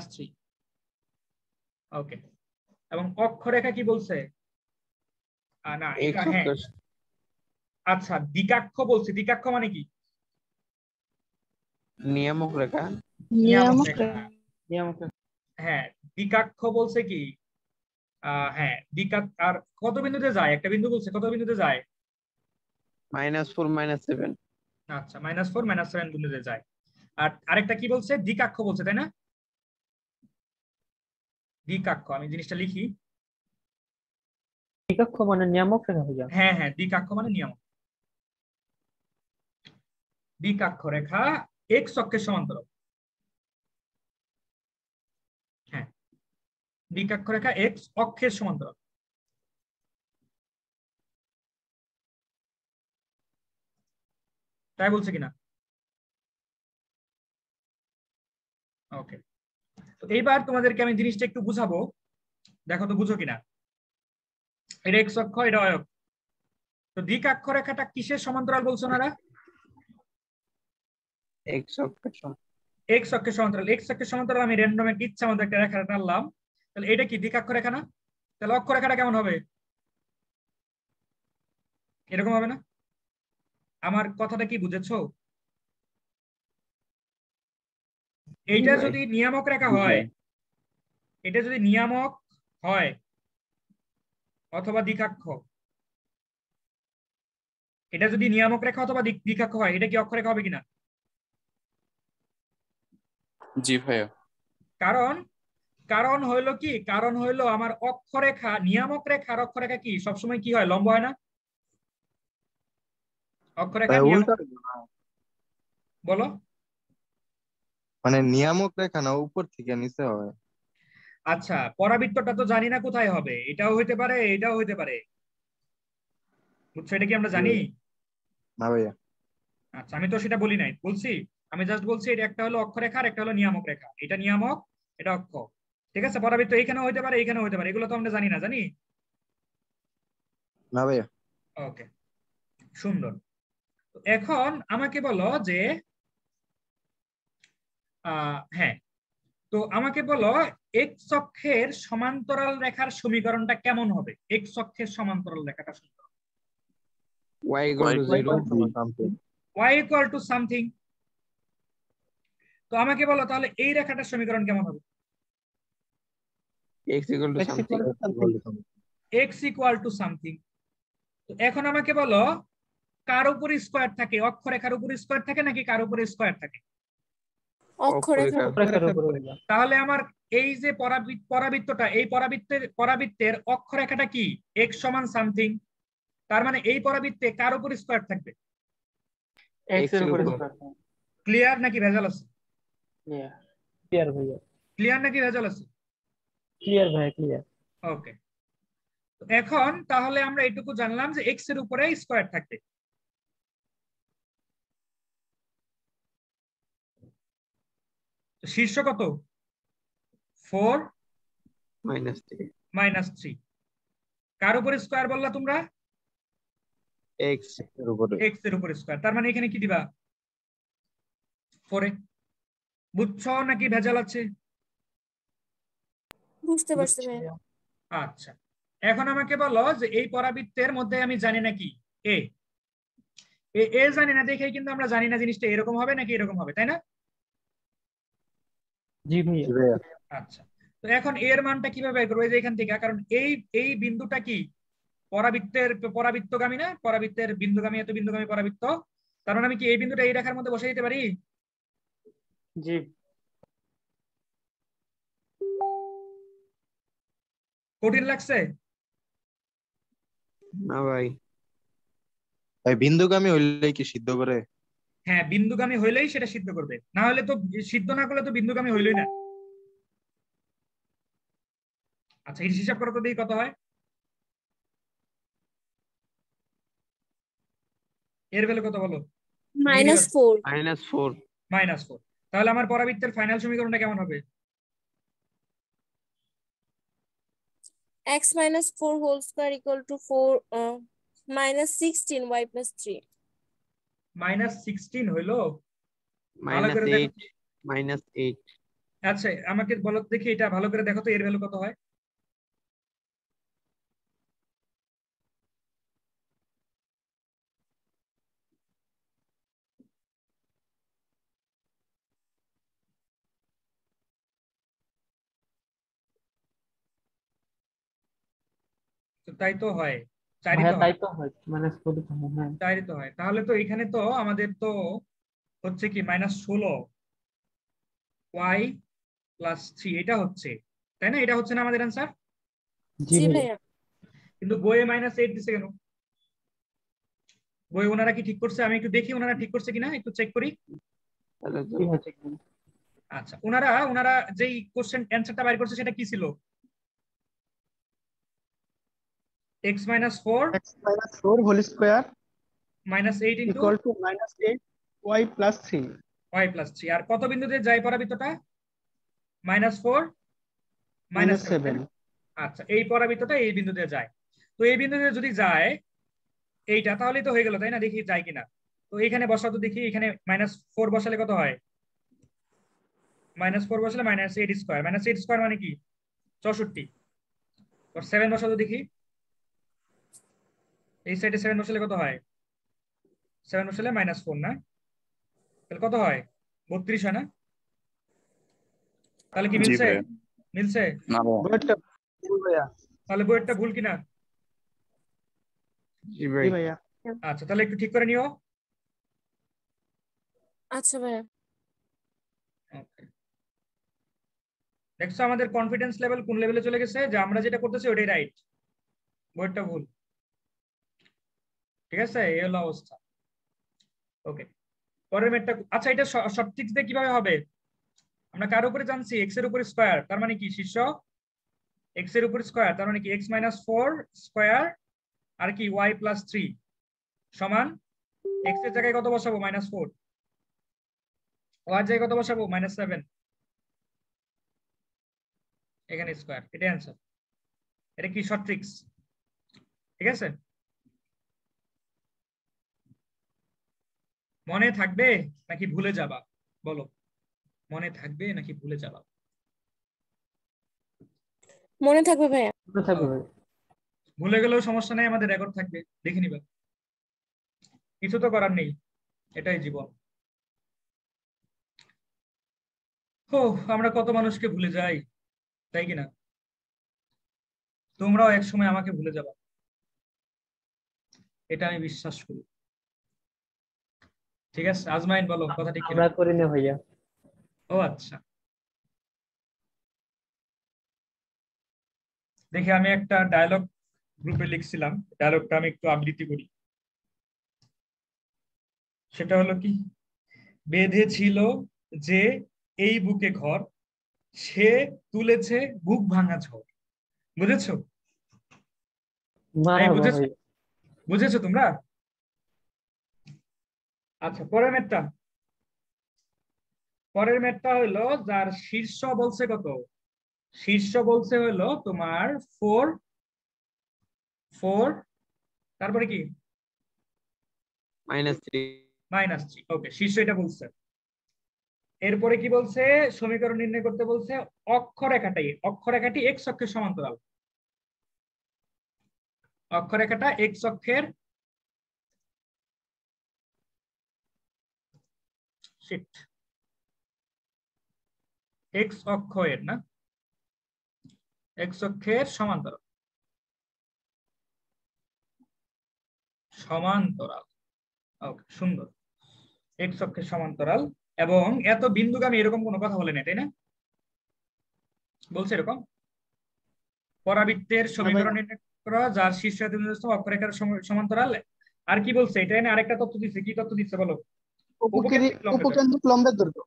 - 3। ওকে, এবং অক্ষরেখা কি বলছে? না x এটা হ্যাঁ, অক্ষের আচ্ছা দিকাক্ষ বলছে। দিকাক্ষ মানে কি? নিয়ামক রেখা। নিয়ামক নিয়ামক রেখা। নিয়ামক। হ্যাঁ, দিকাক্ষ বলছে কি হ্যাঁ আর কত বিন্দুতে যায়? একটা বিন্দু বলছে, কত বিন্দুতে যায়? -4 -7। আচ্ছা, -4 -7 বিন্দুতে যায়। আর আরেকটা কি বলছে? দ্বিকাক্ষ বলছে, তাই না? দ্বিকাক্ষ, আমি জিনিসটা লিখি। একাক্ষ মানে নিয়ামক রেখা ভাইয়া। হ্যাঁ হ্যাঁ, দ্বিকাক্ষ মানে নিয়ামক। দ্বিকাক্ষ রেখা এক্স অক্ষের সমান্তরাল। হ্যাঁ, দ্বিকাক্ষ রেখা এক্স অক্ষের সমান্তরাল। তাই বলছে কিনা? ওকে, তো এইবার তোমাদেরকে আমি জিনিসটা একটু বুঝাবো, দেখো তো বুঝো কিনা। এটা এক্স অক্ষ, এটা y অক্ষ। তো দিক অক্ষরেখাটা কিসের সমান্তরাল বলছো ওনারা? এক্স অক্ষের সমান। এক্স অক্ষের সমান্তরাল। এক্স অক্ষের সমান্তরাল আমি র্যান্ডম একটা ইচ্ছা মতো একটা রেখা টানলাম, তাহলে এটা কি দিক অক্ষরেখা না? তাহলে অক্ষরেখাটা কেমন হবে? এরকম হবে না? আমার কথাটা কি বুঝেছো? এইটা ভাই। যদি নিয়ামক রেখা হয়, এটা যদি নিয়ামক হয় অথবা দ্বিকাক্ষ, এটা যদি নিয়ামক রেখা অথবা দ্বিকাক্ষ হয়, এটা কি অক্ষরেখা হবে কিনা? জি ভাইয়া। কারণ কারণ হইলো কি, কারণ হইলো আমার অক্ষরেখা, নিয়ামক রেখা আর অক্ষরেখা কি সবসময় কি হয়, লম্ব হয় না? অক্ষরেখা নিয়ামক, উল্টা বলো। মানে নিয়ামক রেখা না, উপর থেকে নিচে হয়। আচ্ছা, পরাবৃত্তটা তো জানি না কোথায় হবে, এটাও হইতে পারে এটাও হইতে পারে, বুঝছো? এটা কি আমরা জানি? না ভাইয়া। আচ্ছা, আমি তো সেটা বলি নাই, বলছি আমি জাস্ট বলছি এটা একটা হলো অক্ষরেখা আর একটা হলো নিয়ামক রেখা, এটা নিয়ামক এটা অক্ষ, ঠিক আছে? পরাবৃত্ত এখানেও হইতে পারে এখানেও হইতে পারে, এগুলো তো আমরা জানি না, জানি? না ভাইয়া। ওকে, সুন্দর। তো এখন আমাকে বলো যে হ্যাঁ, তো আমাকে বলো এক্স অক্ষের সমান্তরাল রেখার সমীকরণটা কেমন হবে? এক্স অক্ষের সমান্তরাল রেখাটা সমীকরণ y equal to 0 something. y equal to something. তো আমাকে বলো তাহলে এই রেখাটার সমীকরণ কেমন হবে? x equal to X something equal to something. x equal to something. তো এখন আমাকে বলো কার উপর স্কয়ার থাকে? অক্ষরেখার উপর স্কয়ার থাকে নাকি কার উপর স্কয়ার থাকে? অক্ষরেখা অক্ষরেখার উপরে হইলো। তাহলে আমার এই যে পরাবৃত্তটা, এই পরাবৃত্তের অক্ষরেখাটা কি? x সমান সামথিং। তার মানে এই পরাবৃত্তে কার উপর স্কয়ার থাকবে? x এর উপরে উপর। square। ক্লিয়ার নাকি ভেজাল আছে? Yeah. ক্লিয়ার ভাইয়া, ক্লিয়ার নাকি ভেজাল আছে? ক্লিয়ার ভাইয়া, ক্লিয়ার। ওকে, এখন তাহলে আমরা এটুকু জানলাম যে x এর উপরে স্কয়ার থাকবে। তো শীর্ষ কত? 4 -3 -3। কার উপর স্কয়ার বললা তোমরা? x এর উপরে। x এর উপর স্কয়ার। তার মানে এখানে কি দিবা? 4 এ। বুঝছো নাকি ভেজাল আছে? বুঝতে পারছি ভাইয়া। আচ্ছা, এখন আমাকে বলো যে এই পরাবৃত্তের মধ্যে আমি জানি নাকি এ এ জানি না দেখেই কিন্তু আমরা জানি না জিনিসটা এরকম হবে নাকি এরকম হবে, তাই না? জি ভাইয়া। জি ভাইয়া। আচ্ছা, তো এখন এর মানটা কিভাবে বের করবো? এই যে এখান থেকে, কারণ এই এই বিন্দুটা কি পরাবৃত্তগামী না? পরাবৃত্তের বিন্দুগামী, এত বিন্দুগামী পরাবৃত্ত, তার মানে আমি কি এই বিন্দুটা এই রেখার মধ্যে বসে দিতে পারি? জি। কঠিন লাগছে? না ভাই। ভাই বিন্দুগামী হইলে কি সিদ্ধ করে? হ্যাঁ, বিন্দুগামী হইলেই সেটা সিদ্ধ করবে, না হলে তো, সিদ্ধ না করলে তো বিন্দুগামী হইলই না। আচ্ছা, এই হিসাব করো তো দেখি কত হয়। এর ভ্যালু কত বলো? -4 -4 -4। তাহলে আমার পরাবৃত্তের ফাইনাল সমীকরণটা কেমন হবে? x - 4 whole square equal to 4 -16 y plus 3। -16 হইলো? ভালো করে দেখো। -8 আচ্ছা, আমাকে বলো দেখি, এটা ভালো করে দেখো তো এর ভ্যালু কত হয়। তো তাই তো হয়, 4ই ভাইয়া তো তাই হয়, তো হয়, -4 তো মনে হয়। 4ই তো হয়। তাহলে তো এখানে তো আমাদের তো হচ্ছে কি -16 y plus 3, এটা হচ্ছে, তাই না? এটা হচ্ছে না আমাদের অ্যান্সার? জি জি ভাইয়া। ভাইয়া। কিন্তু বইয়ে -8 দিছে কেন? বই ওনারা কি ঠিক করছে? আমি একটু দেখি ওনারা ঠিক করছে কিনা, একটু চেক করি। তাহলে তো কি হচ্ছে কি? আচ্ছা, ওনারা যেই কোশ্চেন অ্যান্সারটা বাইর করছে সেটা কি ছিল? x - 4 X minus 4 whole square -8 into equal to -8 y plus 3। y plus 3। আর কত বিন্দুতে যায় পরাবৃত্তটা? -4 -7 -7। আচ্ছা, এই পরাবৃত্তটা এই বিন্দুতে যায়। তো এই বিন্দুতে যদি যায় এইটা, তাহলেই তো হয়ে গেল, তাই না? দেখি যায় কিনা। তো এখানে বসাও তো দেখি, এখানে -4 বসালে কত হয়? -4 বসালে -8 স্কয়ার। -8 স্কয়ার মানে কি? 64। 7 বসাও তো দেখি, এই সাইডে 7 বসালে কত হয়? 7 বসালে -4 না? তাহলে কত হয়? 32 হয় না? তাহলে কি জি মিলছে? ভাইয়া। মিলছে? না ভাইয়া। বইয়েরটা ভুল ভাইয়া। তাহলে বইয়েরটা ভুল কিনা? জি জি ভাই। ভাইয়া। আচ্ছা, তাহলে একটু ঠিক করে নিও। আচ্ছা ভাইয়া। Okay. দেখছো আমাদের কনফিডেন্স লেভেল কোন লেভেলে চলে গেছে, যে আমরা যেটা করতেছি ওটাই রাইট, বইয়েরটা ভুল। ঠিক আছে, এই হলো অবস্থা। ওকে, পরের ম্যাথটা। আচ্ছা, এটা সঠিক দিয়ে কিভাবে হবে? আমরা কার উপরে জানছি? এক্স এর উপর স্কয়ার, তার মানে কি শীর্ষ এক্স এর উপর স্কয়ার, তার মানে কি x-4 স্কয়ার আর কি y+3 সমান এক্স এর জায়গায় কত বসাবো? -4। ওয়াই এর জায়গায় কত বসাবো? -7। এখানে স্কয়ার, এটা অ্যান্সার। এটা কি শর্ট ট্রিক্স? ঠিক আছে, মনে থাকবে নাকি ভুলে যাবা? বলো, মনে থাকবে নাকি ভুলে যাবা? মনে থাকবে ভাইয়া। মনে থাকবে ভাই। ভুলে গেলেও সমস্যা নেই, আমাদের রেকর্ড থাকবে, দেখে নিবা। কিছু তো করার নেই, এটাই জীবন। ও, আমরা কত মানুষকে ভুলে যাই, তাই কিনা? তোমরাও এক সময় আমাকে ভুলে যাবা, এটা আমি বিশ্বাস করি। ঠিক আছে, আজমাইন বলো, কথা ঠিক কিনা? আমরা করি না ভাইয়া। ও আচ্ছা, দেখি আমি একটা ডায়লগ গ্রুপে লিখছিলাম, ডায়লগটা আমি একটু আবৃত্তি করি। সেটা হলো কি, বেঁধে ছিল যে এই বুকে ঘর, সে তুলেছে বুক ভাঙা ঝড়। বুঝেছো? এই মারহাবা বুঝেছো? ভাই। বুঝেছো তোমরা? আচ্ছা, পরের ম্যাথটা। পরের ম্যাথটা হলো যার শীর্ষ বলছে কত? শীর্ষ বলছে হলো তোমার 4 4, তারপরে কি? -3। -3। ওকে, শীর্ষ এটা বলছে। এরপরে কি বলছে? সমীকরণ নির্ণয় করতে বলছে। অক্ষরেখাটি এক্স অক্ষের সমান্তরাল। অক্ষরেখাটা এক্স অক্ষের এক্স অক্ষের না, এক্স অক্ষের সমান্তরাল। সমান্তরাল, ওকে, সুন্দর। এক্স অক্ষের সমান্তরাল এবং এত বিন্দুগামী, এরকম কোনো কথা বলে না, তাই না? বলছে এরকম পরাবৃত্তের সমীকরণ নির্ণয় করা যার শীর্ষ অক্ষরেখার সমান্তরাল। আর কি বলছে এটা? এনে আরেকটা তথ্য দিচ্ছে। কি তথ্য দিচ্ছে বলো? উপকেন্দ্রিক লম্বের দৈর্ঘ্য।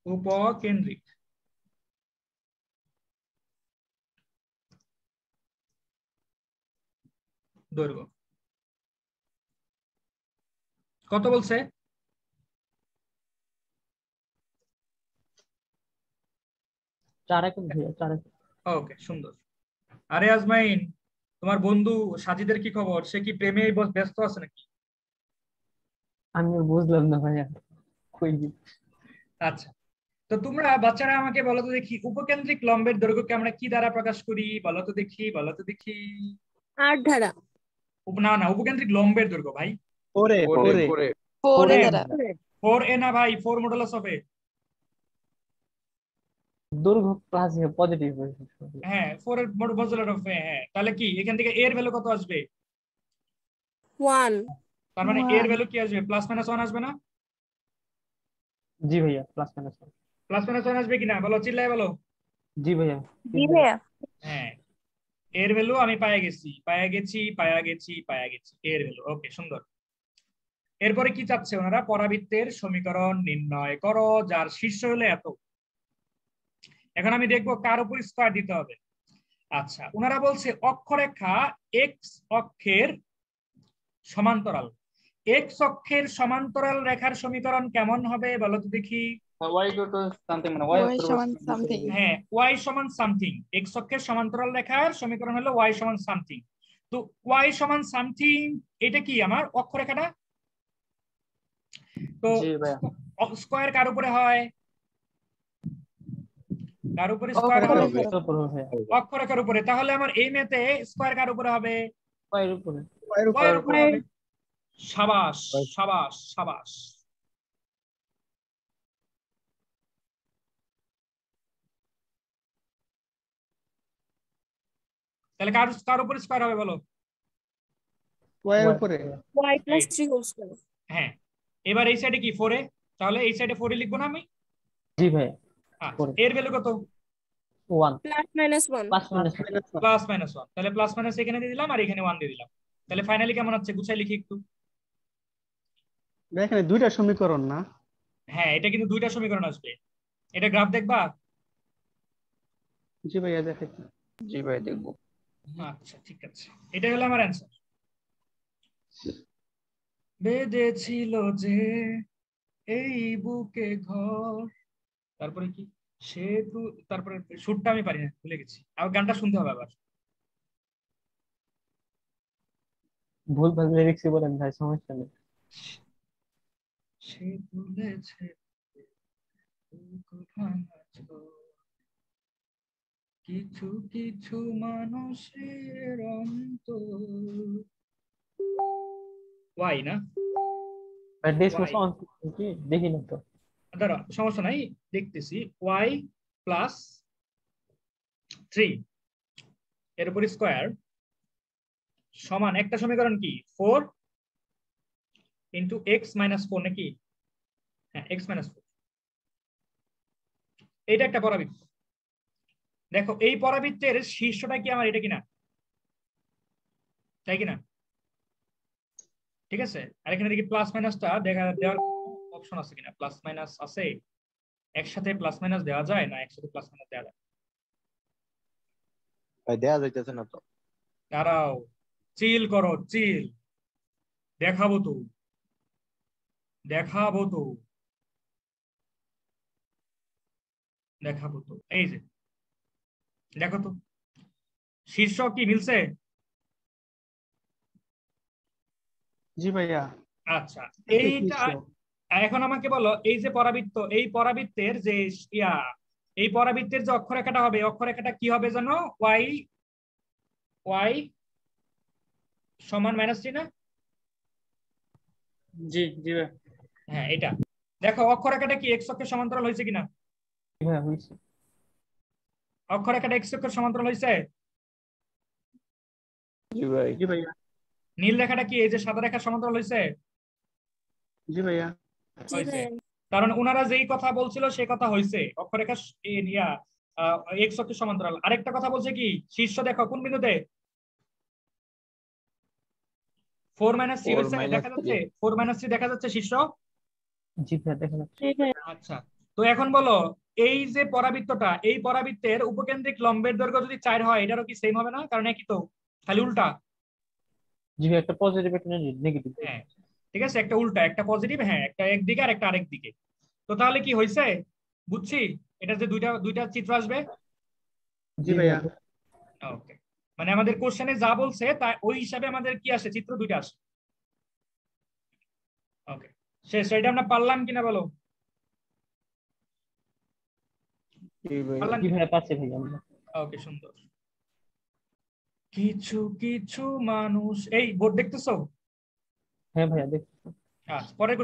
উপকেন্দ্রিক দৈর্ঘ্য কত বলছে? 4 একক ভাইয়া, 4 একক। ওকে, সুন্দর। আরে আজমাইন, তোমার বন্ধু সাজিদের কি খবর? সে কি প্রেমে ব্যস্ত আছে নাকি? আমি বুঝলাম না ভাইয়া, কই কি? আচ্ছা, তো তোমরা বাচ্চারা আমাকে বলো তো দেখি, উপকেন্দ্রিক লম্বের দৈর্ঘ্যকে আমরা কি দ্বারা প্রকাশ করি? বলো তো দেখি, বলো তো দেখি। 8 ধারা। না না, উপকেন্দ্রিক লম্বের দৈর্ঘ্য ভাই। 4 এ 4 4 ধারা। 4 এ না ভাই, 4 মডুলাস হবে। দৈর্ঘ্য প্লাস পজিটিভ হয়েছে। হ্যাঁ, 4 এর মডুলাস হবে। হ্যাঁ, তাহলে কি এখান থেকে এর ভ্যালু কত আসবে? 1। তার মানে এর ভ্যালু কি আসবে? +-1 আসবে না? জি ভাইয়া, প্লাস মাইনাস। +-1 আসবে কিনা বলো, চিল্লায় বলো। জি ভাইয়া। জি ভাইয়া। হ্যাঁ, এর ভ্যালু আমি পায়া গেছি এর ভ্যালু। ওকে, সুন্দর। এরপরে কি চাচ্ছে ওনারা? পরাবৃত্তের সমীকরণ নির্ণয় করো যার শীর্ষ হলো এত। এখন আমি দেখবো কার উপর স্কয়ার দিতে হবে। আচ্ছা, ওনারা বলছে অক্ষরেখা এক্স অক্ষের সমান্তরাল। এক্স অক্ষের সমান্তরাল রেখার সমীকরণ কেমন হবে বলো তো দেখি। y equal to something মানে y y সমান something। হ্যাঁ y সমান সামথিং, এক্স অক্ষের সমান্তরাল রেখার সমীকরণ হলো y সমান সামথিং। তো y সমান সামথিং এটা কি আমার অক্ষরেখাটা। তো জি ভাইয়া স্কয়ার কার উপরে হয়, কার উপরে স্কয়ার হয়, অক্ষরেখার উপর ভাইয়া অক্ষরেখার উপরে। তাহলে আমার এই মেতে স্কয়ার কার উপরে হবে, y এর উপরে y এর উপরে হবে। সাবাস সাবাস সাবাস। তাহলে কার কার উপরে স্কয়ার হবে বলো। y এর উপরে y plus 3 whole square। হ্যাঁ এবার এই সাইডে কি 4 এ, তাহলে এই সাইডে 4 এ লিখবো না আমি। জি ভাইয়া আচ্ছা, এর ভ্যালু কত, 1 plus minus 1। Plus minus plus minus 1। তাহলে প্লাস মাইনাস এখানে দিয়ে দিলাম আর এখানে 1 দিয়ে দিলাম। তাহলে ফাইনালি কেমন হচ্ছে গুছাই লিখি একটু। এখানে দুইটা সমীকরণ না। হ্যাঁ এটা কিন্তু দুইটা সমীকরণ আসবে। এটা গ্রাফ দেখবা। জি ভাইয়া দেখাই। জি ভাই দেখবো। আচ্ছা ঠিক আছে, এটা হলো আমার অ্যান্সার। বেঁধেছিল যে এই বুকে ঘর, তারপরে কি সেতু, তারপরে সুরটা আমি পারি না ভুলে গেছি, আর গানটা শুনতে হবে আবার। ভুল ভাল লিরিক্স বলেন ভাই সমস্যা নেই সে তুলেছে বুক ভাঙা ঝড়, কিছু কিছু মানুষের অন্তর। ওয়াই না, ভাই দেশ Why? মোসন কি দেখি না তো দাঁড়া সমস্যা নাই দেখতেছি। ওয়াই প্লাস 3 এর উপর স্কয়ার সমান একটা সমীকরণ কি 4 ইন্টু এক্স মাইনাস 4 নাকি। হ্যাঁ এক্স মাইনাস 4, এটা একটা পরাবৃত্ত। দেখো এই পরাবৃত্তের শীর্ষটা কি আমার এটা কিনা, তাই কিনা। ঠিক আছে, আর এখানে দেখি প্লাস মাইনাসটা দেখা দেওয়ার অপশন আছে কিনা। প্লাস মাইনাস আছে, একসাথে প্লাস মাইনাস দেওয়া যায় না, একসাথে প্লাস মাইনাস দেওয়া যায়। ভাই দেয়া যাইতেছে না তো। দাঁড়াও চিল করো চিল, দেখাবো তো দেখাবো তো দেখাবো তো। এই যে দেখো তো শীর্ষ কি মিলছে। জি ভাইয়া। আচ্ছা এইটা এখন আমাকে বলো, এই যে পরাবৃত্ত, এই পরাবৃত্তের যে ইয়া, এই পরাবৃত্তের যে অক্ষরেখাটা হবে, অক্ষরেখাটা কি হবে জানো, ওয়াই ওয়াই সমান -3 না। জি জি ভাই হ্যাঁ এটা দেখো অক্ষরেখাটা কি এক্স অক্ষের সমান্তরাল হয়েছে কিনা, ভাই হইছে অক্ষরেখাটা এক্স অক্ষের সমান্তরাল হয়েছে। জি ভাই। জি ভাইয়া। নীল রেখাটা কি এই যে সাদা রেখার সমান্তরাল হয়েছে, জি ভাইয়া। জি হয়েছে। ভাইয়া। কারণ ওনারা যেই কথা বলছিল সেই কথা হয়েছে, অক্ষরেখা ইয়া এক্স অক্ষের সমান্তরাল। আরেকটা কথা বলছে কি শীর্ষ দেখো কোন বিন্দুতে 4 - 3 হয়েছে দেখা যাচ্ছে, 4 - 3 দেখা যাচ্ছে শীর্ষ। জি ভাই দেখা যাচ্ছে জি ভাইয়া। আচ্ছা তো এখন বলো এই যে পরাবৃত্তটা, এই পরাবৃত্তের উপকেন্দ্রিক লম্বের দৈর্ঘ্য যদি 4 হয় এটারও কি সেম হবে না, কারণ একই তো, খালি উল্টা। জি ভাই একটা পজিটিভ একটা নেগেটিভ হ্যাঁ ঠিক আছে, একটা উল্টা একটা পজিটিভ, হ্যাঁ একটা একদিকে আর একটা আরেক দিকে। তো তাহলে কি হয়েছে বুঝছি, এটা যে দুইটা দুইটা চিত্র আসবে। জি ভাইয়া। ওকে, মানে আমাদের কোশ্চেনে যা বলছে তা ওই হিসাবে আমাদের কি আসে, চিত্র দুইটা আসে। ওকে শেষ, এটা আমরা পারলাম কিনা বলো, জি ভাই। পারলাম জি কিনা? ভাই পাচ্ছি ভাই আমরা ওকে সুন্দর। কিছু কিছু মানুষ, এই বোর্ড দেখতেছো। হ্যাঁ ভাইয়া দেখছি আচ্ছা পরের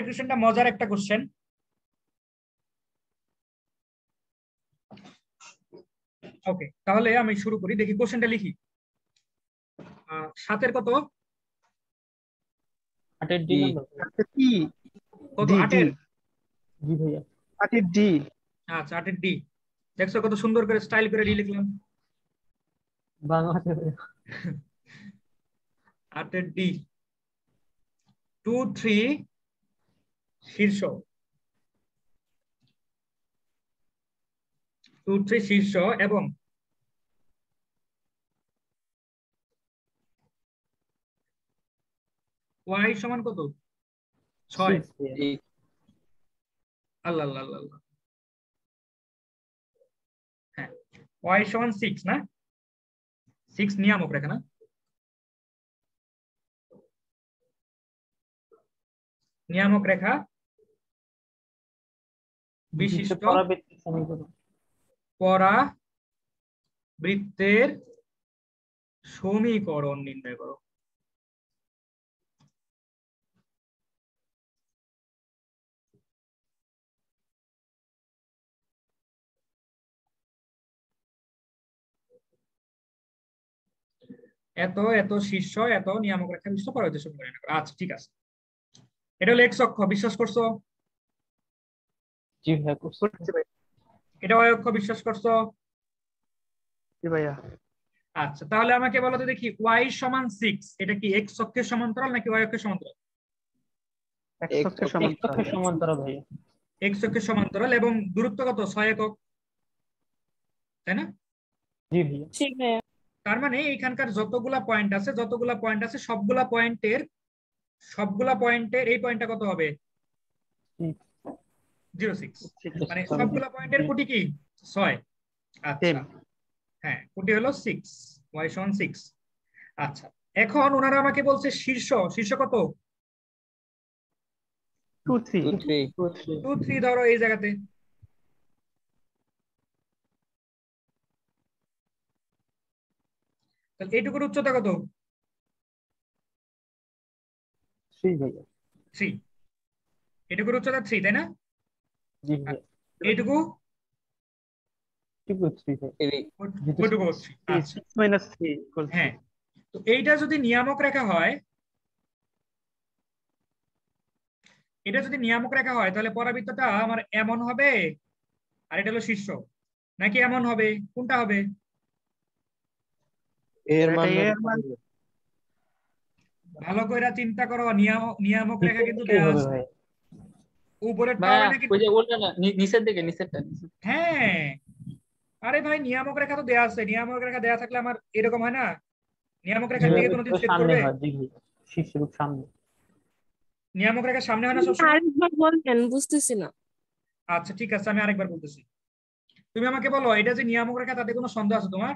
কোশ্চেনটা মজার একটা কোশ্চেন। ওকে তাহলে আমি শুরু করি, দেখি কোশ্চেনটা লিখি। 7 কত, 8 ডি নাম্বার কি কত ডি 8 ডি। জি ভাইয়া 8 ডি। আচ্ছা 8 ডি। দেখছো কত সুন্দর করে স্টাইল করে ডি লিখলাম। বাংলাতে 8 ডি 2 3 শীর্ষ, 2 3 শীর্ষ এবং y সমান কত 6। আল্লাহ আল্লাহ আল্লাহ আল্লাহ। হ্যাঁ, y সমান 6 না, 6 নিয়ামক রেখা না, নিয়ামক রেখা বিশিষ্ট পরাবৃত্ত সমীকরণ। পরাবৃত্তের সমীকরণ নির্ণয় করো। এত এত শীর্ষ এত নিয়ামক রেখা বিশিষ্ট পরাবৃত্তের সমীকরণ নির্ণয় করো। আচ্ছা ঠিক আছে, এটা হলো এক্স অক্ষ, বিশ্বাস করছো? জি ভাইয়া করছি। করছি ভাই। এটা y অক্ষ, বিশ্বাস করছো? জি ভাইয়া। আচ্ছা তাহলে আমাকে বলো তো দেখি, y সমান 6 এটা কি x অক্ষের সমান্তরাল নাকি y অক্ষের সমান্তরাল? এক অক্ষের এক সমান্তরাল। পক্ষের সমান্তরাল ভাইয়া। x অক্ষের সমান্তরাল এবং দূরত্ব কত? 6 একক, তাই না? জি ভাইয়া। জি ভাইয়া। তার মানে এইখানকার যতগুলা পয়েন্ট আছে সবগুলা পয়েন্টের এই পয়েন্টটা কত হবে? 06। মানে সবগুলা পয়েন্টের কোটি কি? 6। আচ্ছা হ্যাঁ, কোটি হলো 6, y সমান 6। আচ্ছা এখন ওনারা আমাকে বলছে শীর্ষ কত? 2 3 2 3 2 3 ধরো এই জায়গাতে। তাহলে এইটুকুর উচ্চতা কত? 3 ভাইয়া। 3। এটুকুর উচ্চতা 3, তাই না? জি ভাইয়া। এইটুকু ঠিক আছে ভাইয়া। ওইটুকু 3। আচ্ছা 6 minus 3 equals হ্যাঁ, তো এইটা যদি নিয়ামক রেখা হয়, তাহলে পরাবৃত্তটা আমার এমন হবে আর এটা হলো শীর্ষ, নাকি এমন হবে? কোনটা হবে? এর মান এটা এর মান ভালো করে চিন্তা করো, নিয়ামক রেখা কিন্তু কি দেয়া হবে আছে, ভাই? উপরেরটা হবে ভাইয়া নাকি? ওই যে ওটা না, নিচের দিকে, নিচেরটা। হ্যাঁ, আরে ভাই নিয়ামক রেখা তো দেয়া আছে, নিয়ামক রেখা দেয়া থাকলে আমার এরকম হয় না? নিয়ামক রেখার দিকে কোনোদিন ছেদ সামনে করবে? হয়, জি ভাইয়া, শীর্ষের সামনে। নিয়ামক রেখার সামনে হয় না সবসময়? আরেকবার বলবেন, বুঝতেছি না। আচ্ছা ঠিক আছে, আমি আরেকবার বলতেছি। তুমি আমাকে বলো, এটা যে নিয়ামক রেখা তাতে কোনো সন্দেহ আছে তোমার?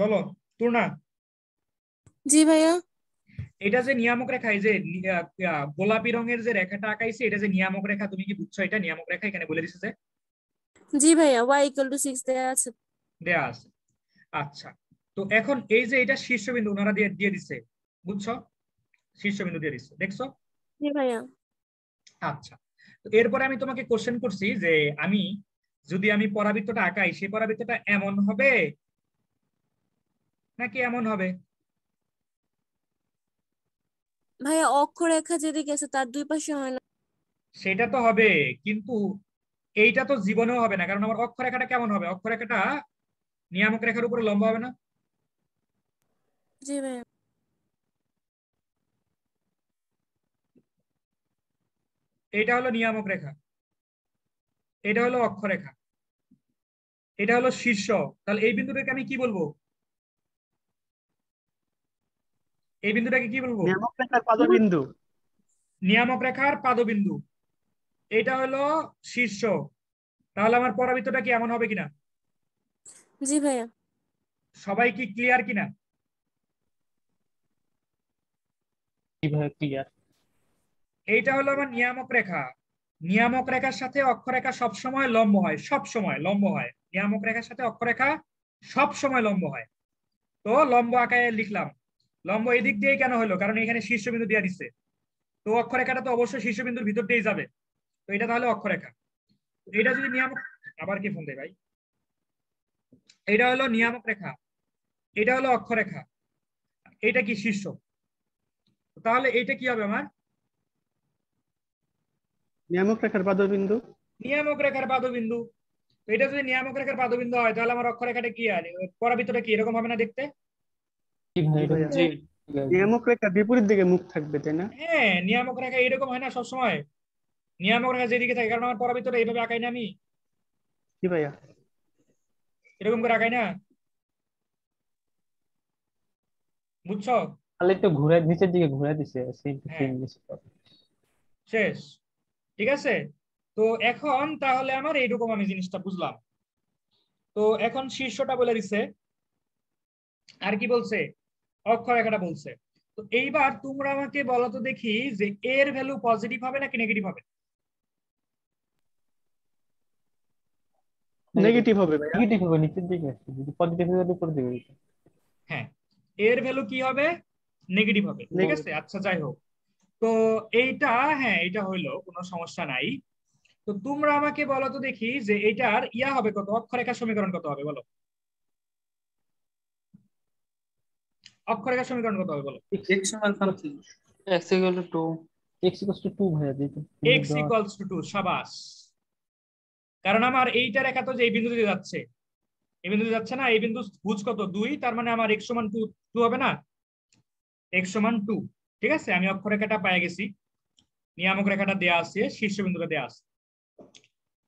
বলো না। জি ভাইয়া। এটা যে নিয়ামক রেখা, এই যে গোলাপি রঙের যে রেখাটা আঁকাইছে, এটা যে নিয়ামক রেখা, তুমি কি বুঝছো এটা নিয়ামক রেখা? এখানে বলে দিছে যে জি ভাইয়া, y = 6 দেয়া আছে। দেয়া আছে। আচ্ছা, তো এখন এই যে এটা শীর্ষবিন্দু ওনারা দিয়ে দিয়ে দিছে, বুঝছো? শীর্ষবিন্দু দিয়ে দিচ্ছে, দেখছো? জি ভাইয়া। আচ্ছা, তো এরপরে আমি তোমাকে কোশ্চেন করছি যে যদি আমি পরাবৃত্তটা আঁকাই, সেই পরাবৃত্তটা এমন হবে নাকি এমন হবে? ভাইয়া অক্ষরেখা যেদিকে আছে তার দুই পাশে হয় না? সেটা তো হবে, কিন্তু এইটা তো জীবনেও হবে না, কারণ আমার অক্ষরেখাটা কেমন হবে? অক্ষরেখাটা নিয়ামক রেখার উপরে লম্বা হবে না? জি ভাইয়া। এটা হলো নিয়ামক রেখা, এটা হলো অক্ষরেখা, এটা হলো শীর্ষ। তাহলে এই বিন্দুটাকে আমি কি বলবো? এই বিন্দুটাকে কি বলবো? নিয়ামক রেখার পাদবিন্দু। নিয়ামক রেখার পাদবিন্দু। এটা হলো শীর্ষ। তাহলে আমার পরাবৃত্তটা কি এমন হবে কিনা? জি ভাইয়া। সবাই কি ক্লিয়ার কিনা? কিভাবে ক্লিয়ার? এইটা হলো আমার নিয়ামক রেখা। নিয়ামক রেখার সাথে অক্ষরেখা সবসময় লম্ব হয়, সবসময় লম্ব হয়। নিয়ামক রেখার সাথে অক্ষরেখা সবসময় লম্ব হয়। তো লম্ব আকারে লিখলাম। লম্ব এদিক দিয়ে কেন হলো? কারণ এখানে শীর্ষবিন্দু দিয়ে দিচ্ছে, তো অক্ষরেখাটা তো অবশ্যই শীর্ষবিন্দুর ভিতর দিয়েই যাবে। তো এটা তাহলে অক্ষরেখা। এটা যদি নিয়ামক, আবার কি ফোন দেয় ভাই? এটা হলো নিয়ামক রেখা, এটা হলো অক্ষরেখা, এটা কি শীর্ষ। তাহলে এইটা কি হবে আমার? নিয়ামক রেখার পাদবিন্দু। নিয়ামক রেখার পাদবিন্দু। তো এটা যদি নিয়ামক রেখার পাদবিন্দু হয়, তাহলে আমার অক্ষরেখাটা কি আর পরাবৃত্তটা কি এরকম হবে না দেখতে? কি ভাই? জি ভাইয়া। জি। নিয়ামক রেখা বিপরীত দিকে মুখ থাকবে, তাই না? হ্যাঁ, নিয়ামক রেখা এরকম হয় না সবসময়? নিয়ামক রেখা যেদিকে থাকে, কারণ আমার পরাবৃত্তটা এইভাবে আঁকাই না আমি, জি ভাইয়া। এরকম করে আঁকাই না, বুঝছো? তাহলে একটু ঘুরে নিচের দিকে ঘুরে দিছে, হ্যাঁ, শেষ। ঠিক আছে, তো এখন তাহলে আমার এইরকম আমি জিনিসটা বুঝলাম। তো এখন শীর্ষটা বলে দিছে, আর কি বলছে, অক্ষরেখাটা বলছে। তো এইবার তোমরা আমাকে বলো তো দেখি যে এর ভ্যালু পজিটিভ হবে নাকি নেগেটিভ হবে? নেগেটিভ হবে ভাইয়া। নেগেটিভ হবে, নিচের দিকে আসছে, যদি পজিটিভ হয় তাহলে উপরের দিকে আসবে। হ্যাঁ, এর ভ্যালু কি হবে, নেগেটিভ হবে। ঠিক আছে, আচ্ছা যাই হোক। তো এইটা, হ্যাঁ এটা হইলো, কোনো সমস্যা নাই। তো তোমরা আমাকে বলো তো দেখি যে এটার ইয়া হবে কত, অক্ষরেখার সমীকরণ কত হবে বলো, অক্ষরেখার সমীকরণ কত হবে বলো। x সমান something x equal to 2 x equals to 2 ভাইয়া দিতে x equals to 2, সাবাস। কারণ আমার এইটা রেখা তো যে এই বিন্দু দিয়ে যাচ্ছে, এই বিন্দু দিয়ে যাচ্ছে না, এই বিন্দু ভুজ কত 2, তার মানে আমার x সমান 2 হবে না, x সমান 2। ঠিক আছে, আমি অক্ষরেখাটা পেয়ে গেছি, নিয়ামক রেখাটা দেয়া আছে, শীর্ষবিন্দুটা দেয়া আছে।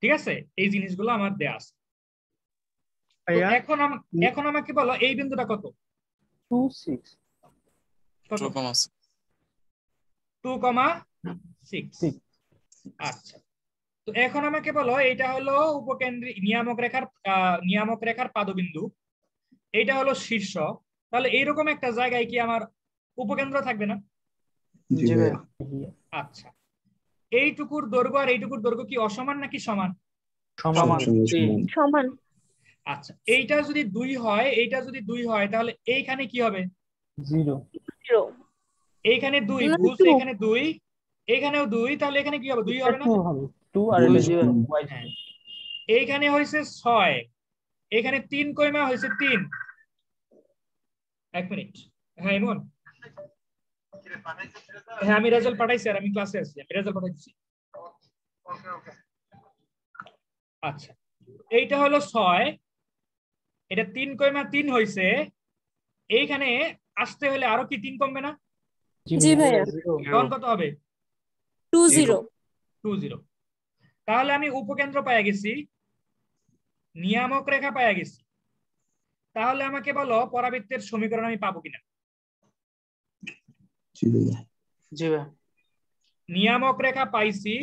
ঠিক আছে, এই জিনিসগুলো আমার দেয়া আছে। তো ভাইয়া এখন আমাকে বলো এই বিন্দুটা কত, 2 6 কত, 2,6। 6 আচ্ছা, তো এখন আমাকে বলো এটা হলো উপকেন্দ্রিক নিয়ামক রেখার পাদবিন্দু, এটা হলো শীর্ষ। তাহলে এইরকম একটা জায়গায় কি আমার উপকেন্দ্র থাকবে না? জি ভাইয়া আচ্ছা, এইটুকুর দৈর্ঘ্য আর এইটুকুর দৈর্ঘ্য কি অসমান নাকি সমান? সমান সমান। আচ্ছা, এইটা যদি 2 হয়, এইটা যদি 2 হয়, তাহলে এইখানে কি হবে, 0 0 এইখানে 2 না, ভুজ, 2 এখানে 2, এখানেও 2, তাহলে এখানে কি হবে, 2 হবে না? 2 হবে, 2 আর দুই, এটা জি ভাই। y হ্যাঁ, এইখানে হয়েছে 6, এখানে 3 কইমা হয়েছে 3। এক মিনিট, হ্যাঁ ইমন, হ্যাঁ আমি রেজাল্ট পাঠাইছি, আর আমি ক্লাসে আছি, আমি রেজাল্ট পাঠাইছি। আচ্ছা, এইটা হলো 6, এটা 3 কইমা 3 হইছে, এইখানে আসতে হলে আরো কি 3 কমবে না? জি ভাইয়া, তখন কত হবে, 2 0 2,0। তাহলে আমি উপকেন্দ্র পেয়ে গেছি, নিয়ামক রেখা পেয়ে গেছি। তাহলে আমাকে বলো পরাবৃত্তের সমীকরণ আমি পাবো কিনা? জি ভাইয়া নিয়ামক রেখা পাইছি,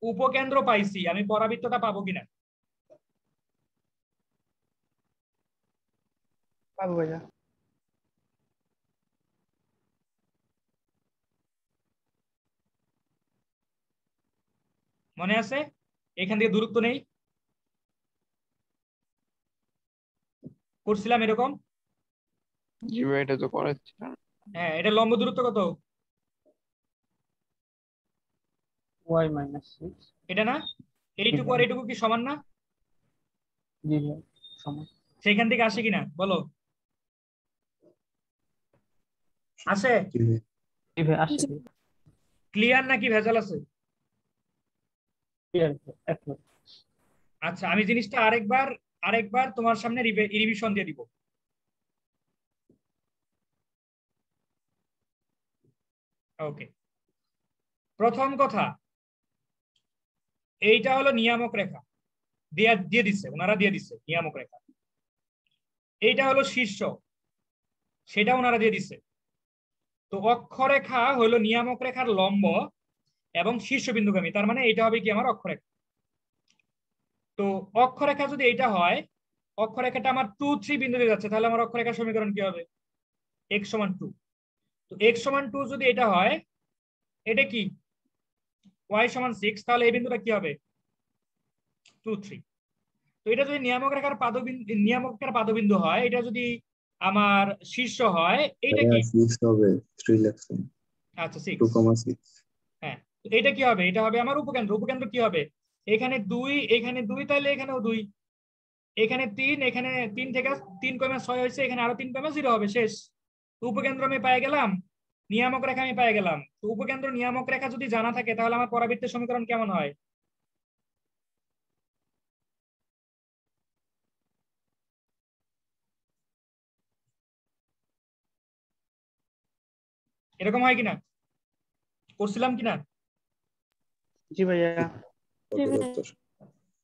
উপকেন্দ্র পাইছি, আমি পরাবৃত্তটা পাবো কিনা? পাবো ভাইয়া। মনে আছে এখান থেকে দূরত্ব নেই, করছিলাম এরকম। জি ভাই, এটা তো করেছিলাম। হ্যাঁ, এটা লম্ব দূরত্ব কত, y minus 6 এটা না, এইটুকু আর এইটুকু কি সমান না? জি ভাই সমান। সেইখান থেকে আসে কিনা বলো, আসে? জি ভাই আসছে, ক্লিয়ার নাকি ভেজাল আছে? ক্লিয়ার একদম। আচ্ছা, আমি জিনিসটা আরেকবার তোমার সামনে রিভিশন দিয়ে দিব। ওকে, প্রথম কথা, এইটা হলো নিয়ামক রেখা, দিয়ে দিচ্ছে, ওনারা দিয়ে দিচ্ছে নিয়ামক রেখা। এইটা হলো শীর্ষ, সেটা ওনারা দিয়ে দিচ্ছে। তো অক্ষরেখা হলো নিয়ামক রেখার লম্ব এবং শীর্ষবিন্দুগামী, তার মানে এটা হবে কি আমার অক্ষরেখা। তো অক্ষরেখা যদি এইটা হয়, অক্ষরেখাটা আমার 2 3 বিন্দু দিয়ে যাচ্ছে, তাহলে আমার অক্ষরেখার সমীকরণ কি হবে, x সমান 2। তো x সমান 2 যদি এটা হয়, এটা কি y সমান 6, তাহলে এই বিন্দুটা কি হবে, 2 3। তো এটা যদি নিয়ামক রেখার পাদবিন্দু হয়, এটা যদি আমার শীর্ষ হয়, এইটা কি, 6 হবে 3 লাগছে আচ্ছা 6, 2,6। হ্যাঁ, তো এটা কি হবে, এটা হবে আমার উপকেন্দ্র। উপকেন্দ্র কি হবে, এখানে 2, এখানে 2, তাহলে এখানেও 2, এখানে 3, এখানে 3 থেকে 3 কমে 6 হয়েছে, এখানে আরো 3 কমে 0 হবে, শেষ। তো উপকেন্দ্র আমি পেয়ে গেলাম, নিয়ামক রেখা আমি পেয়ে গেলাম। তো উপকেন্দ্র নিয়ামক রেখা যদি জানা থাকে, তাহলে আমার পরাবৃত্তের সমীকরণ কেমন হয়, এরকম হয় কিনা, করছিলাম কিনা, জি ভাইয়া।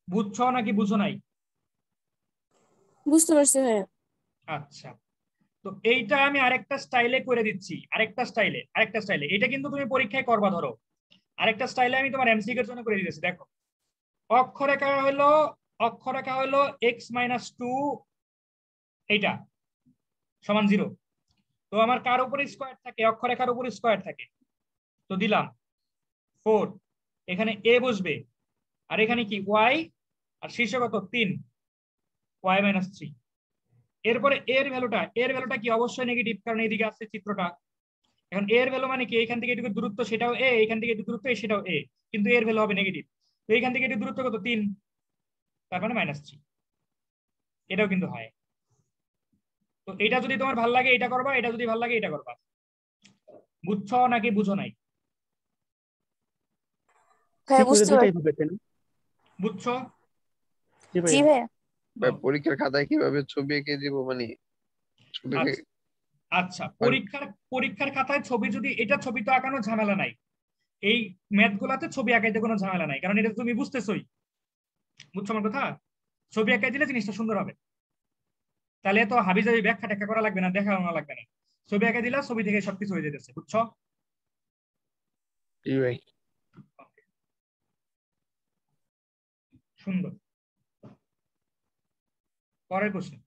বুঝছো নাকি বুঝো নাই? বুঝতে পারছি ভাইয়া। আচ্ছা, তো এইটা আমি আরেকটা স্টাইলে করে দিচ্ছি, আরেকটা স্টাইলে। এটা কিন্তু তুমি পরীক্ষায় করবা, ধরো আরেকটা স্টাইলে আমি তোমার এমসিকিউ এর জন্য করে দিয়েছি, দেখো অক্ষরেখা হলো x-2 এইটা সমান 0। তো আমার কার উপরে স্কয়ার থাকে, অক্ষরেখার উপরে স্কয়ার থাকে, তো দিলাম 4, এখানে a বসবে, আর এখানে কি y, আর শীর্ষ কত 3, y-3। এরপরে এর ভ্যালুটা কি অবশ্যই নেগেটিভ, কারণ এইদিকে আসছে চিত্রটা। এখন এর ভ্যালু মানে কি, এখান থেকে এটুকু দূরত্ব সেটাও a, এখান থেকে এটুকু দূরত্ব সেটাও a, কিন্তু এর ভ্যালু হবে নেগেটিভ। তো এখান থেকে এটুকু দূরত্ব কত 3, তার মানে -3, এটাও কিন্তু হয়। তো এটা যদি তোমার ভালো লাগে এটা করবা, এটা যদি ভালো লাগে এটা করবা। বুঝছো নাকি বুঝো নাই? ভাইয়া বুঝতে দুটাই পারছি। হবে তাই না? বুঝছো? জি জি ভাইয়া। ভাইয়া। ভাই, পরীক্ষার খাতায় কিভাবে ছবি এঁকে দিব, মানে ছবি আচ্ছা আচ্ছা, পরীক্ষার খাতায় ছবি, যদি এটা ছবি তো আঁকানো ঝামেলা নাই, এই ম্যাথ গুলাতে ছবি আঁকাইতে কোনো ঝামেলা নাই, কারণ এটা তুমি বুঝতেছই। বুঝছো আমার কথা? ছবি আঁকাই দিলে জিনিসটা সুন্দর হবে, তাহলে তো হাবিজাবি ব্যাখ্যা ট্যাখ্যা করা লাগবে না, দেখানো লাগবে না, ছবি আঁকাই দিলা, ছবি থেকে সবকিছু হয়ে যেতেছে। বুঝছো? জি ভাই। সুন্দর। পরের কোশ্চেন।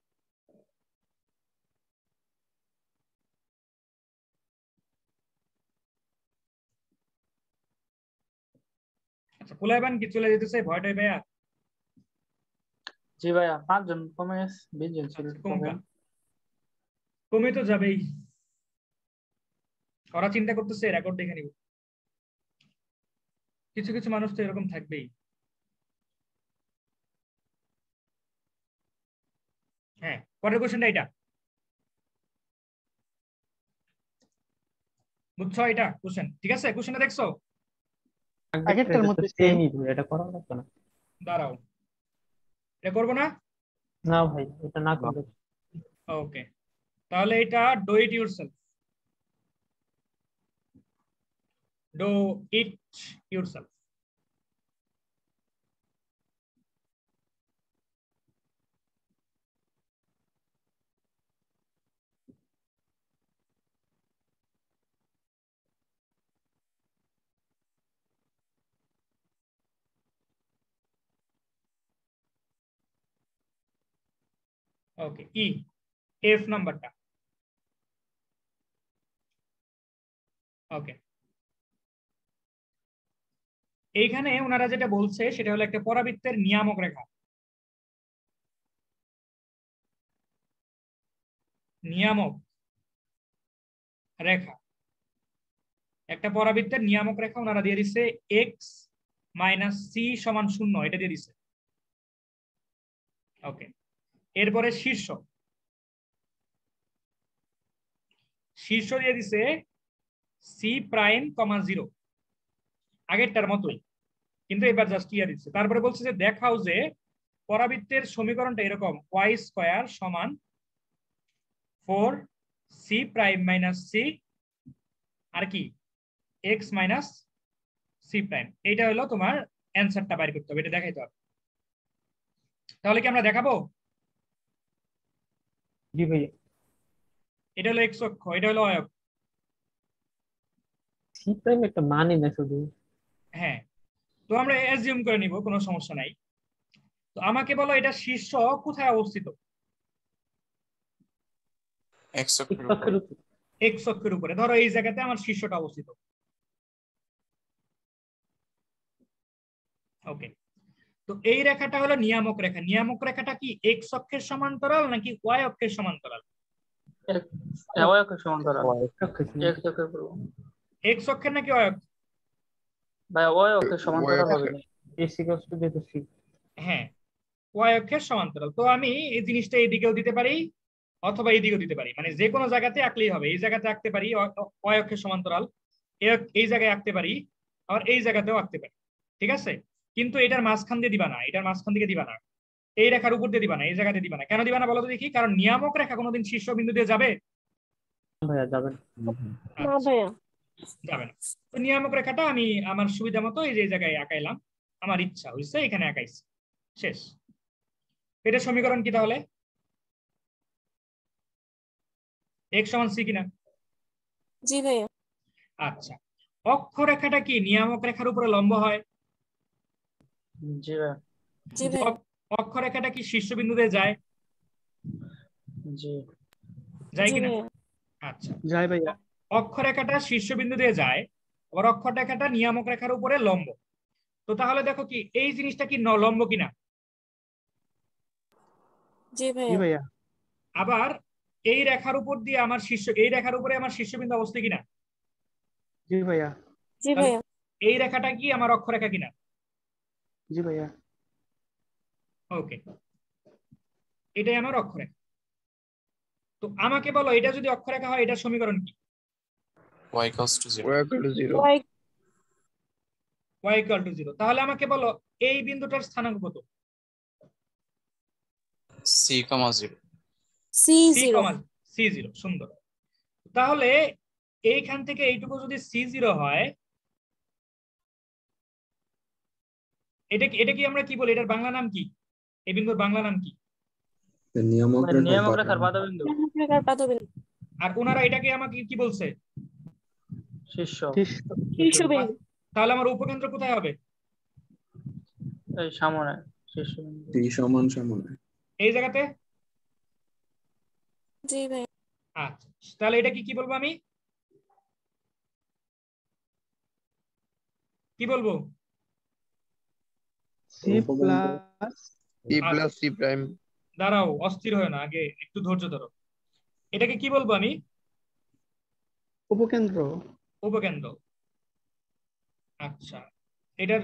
আচ্ছা, ফুলাইবান কি চলে যেতেছে, ভয়টাই ভাইয়া? জি ভাইয়া, 5 জন কমে গেছে, 20 জন ছিল কমকা কমে তো যাবেই, ওরা চিন্তা করতেছে রেকর্ড দেখে নিব, কিছু কিছু মানুষ তো এরকম থাকবেই। হ্যাঁ, পরের কোশ্চেনটা এটা, বুঝছো? এটা কোশ্চেন ঠিক আছে? কোশ্চেনটা দেখছো? আগেরটার মধ্যে সেম সেম। এটা করা লাগবে না। দাঁড়াও, এটা করবো না? না ভাই, এটা না না। করলে ওকে, তাহলে এটা do it yourself, do it yourself. Okay, F নাম্বারটা। ওকে, এইখানে ওনারা যেটা বলছে সেটা হলো একটা পরাবৃত্তের নিয়ামক রেখা। নিয়ামক রেখা, একটা পরাবৃত্তের নিয়ামক রেখা ওনারা দিয়ে দিচ্ছে x-c=0, এটা দিয়ে দিচ্ছে। ওকে, এরপরে শীর্ষ দিয়ে দিছে c'(0), আগেরটার মতোই, কিন্তু এবার জাস্ট ইয়া দিচ্ছে। তারপরে বলছে যে দেখাও যে পরাবৃত্তের সমীকরণটা এরকম, y² = 4c'-c আর কি x - c'। এইটা হলো তোমার অ্যান্সারটা বাইর করতে হবে, এটা দেখাইতে হবে। তাহলে কি আমরা দেখাবো? জি ভাইয়া। এটা হলো x অক্ষ, এটা হলো y অক্ষ। সি প্রাইম একটা মানে না শুধু। হ্যাঁ, তো আমরা অ্যাজিউম করে নিব, কোনো সমস্যা নাই। তো আমাকে বলো এটা শীর্ষ কোথায় অবস্থিত? এক অক্ষের উপর। x অক্ষের উপরে, ধরো এই জায়গাতে আমার শীর্ষটা অবস্থিত। ওকে, তো এই রেখাটা হলো নিয়ামক রেখা। নিয়ামক রেখাটা কি x অক্ষের সমান্তরাল নাকি y অক্ষের সমান্তরাল? ওই অক্ষের সমান্তরাল, এক অক্ষের সমান। x অক্ষের পূর্ব। x অক্ষের নাকি y অক্ষের? ভাই ওই অক্ষের সমান্তরাল হবে। এস ইকুয়ালস টু যেহেতু সি। হ্যাঁ, y অক্ষের সমান্তরাল। তো আমি এই জিনিসটা এইদিকেও দিতে পারি অথবা এইদিকেও দিতে পারি, মানে যে কোনো জায়গাতে আঁকলেই হবে। এই জায়গাতে আঁকতে পারি y অক্ষের সমান্তরাল, এই জায়গায় আঁকতে পারি, আবার এই জায়গাতেও আঁকতে পারি, ঠিক আছে? কিন্তু এটার মাঝখান দিয়ে দিবা না, এটার মাঝখান থেকে দিবা না, এই রেখার উপর দিয়ে দিবা না, এই জায়গাতে দিবা না। কেন দিবা না বলো তো দেখি? কারণ নিয়ামক রেখা কোনোদিন শীর্ষবিন্দু দিয়ে যাবে? ভাইয়া যাবেন। না আচ্ছা, ভাইয়া। যাবে না। তো নিয়ামক রেখাটা আমি আমার সুবিধা মতো এই যে জায়গায় আঁকাইলাম, আমার ইচ্ছা হয়েছে এখানে আঁকাইছি, শেষ। এটা সমীকরণ কি তাহলে? x = c কিনা? জি ভাইয়া। আচ্ছা, অক্ষরেখাটা কি নিয়ামক রেখার উপরে লম্ব হয়? জি ভাইয়া। জি ভাইয়া। অক্ষরেখাটা কি শীর্ষবিন্দুতে যায়? জি যায় জি কিনা? ভাইয়া। আচ্ছা, যাই ভাইয়া। অক্ষরেখাটা শীর্ষবিন্দু দিয়ে যায়, আবার অক্ষরেখাটা নিয়ামক রেখার উপরে লম্ব। তো তাহলে দেখো কি এই জিনিসটা কি লম্ব কিনা? জি জি ভাইয়া। ভাইয়া। আবার এই রেখার উপর দিয়ে এই রেখার উপরে আমার শীর্ষবিন্দু অবস্থিত কিনা? জি ভাইয়া। জি তাহলে ভাইয়া। এই রেখাটা কি আমার অক্ষরেখা কিনা? জি ভাইয়া। ওকে, এটাই আমার অক্ষরেখা। তো আমাকে বলো এটা যদি অক্ষরেখা হয় এটার সমীকরণ কি? y equals to 0. Y y equal to 0। তাহলে আমাকে বলো এই বিন্দুটার স্থানাঙ্ক কত? c, 0. C0। C0। সুন্দর। তাহলে এইখান থেকে এইটুকু যদি C0 হয়, এটা কি আমরা কি বলি, এটার বাংলা নাম কি? এই বিন্দুর বাংলা নাম কি? নিয়ামক নিয়ামক রেখার রেখার বাধাবিন্দু। রেখার পাদবিন্দু। আর ওনারা এটাকে আমাকে কি বলছে? শীর্ষ। শীর্ষবিন্দু। তাহলে আমার উপকেন্দ্র কোথায় হবে? এই সামনে শীর্ষবিন্দু। t সমান সামনে। এই জায়গাতে। জি ভাই। আচ্ছা, তাহলে এটা কি বলবো আমি? কি বলবো? C plus c prime. দাঁড়াও, অস্থির হয় না, আগে একটু ধৈর্য ধরো। এটাকে কি বলবো আমি? উপকেন্দ্র। উপকেন্দ্র। আচ্ছা,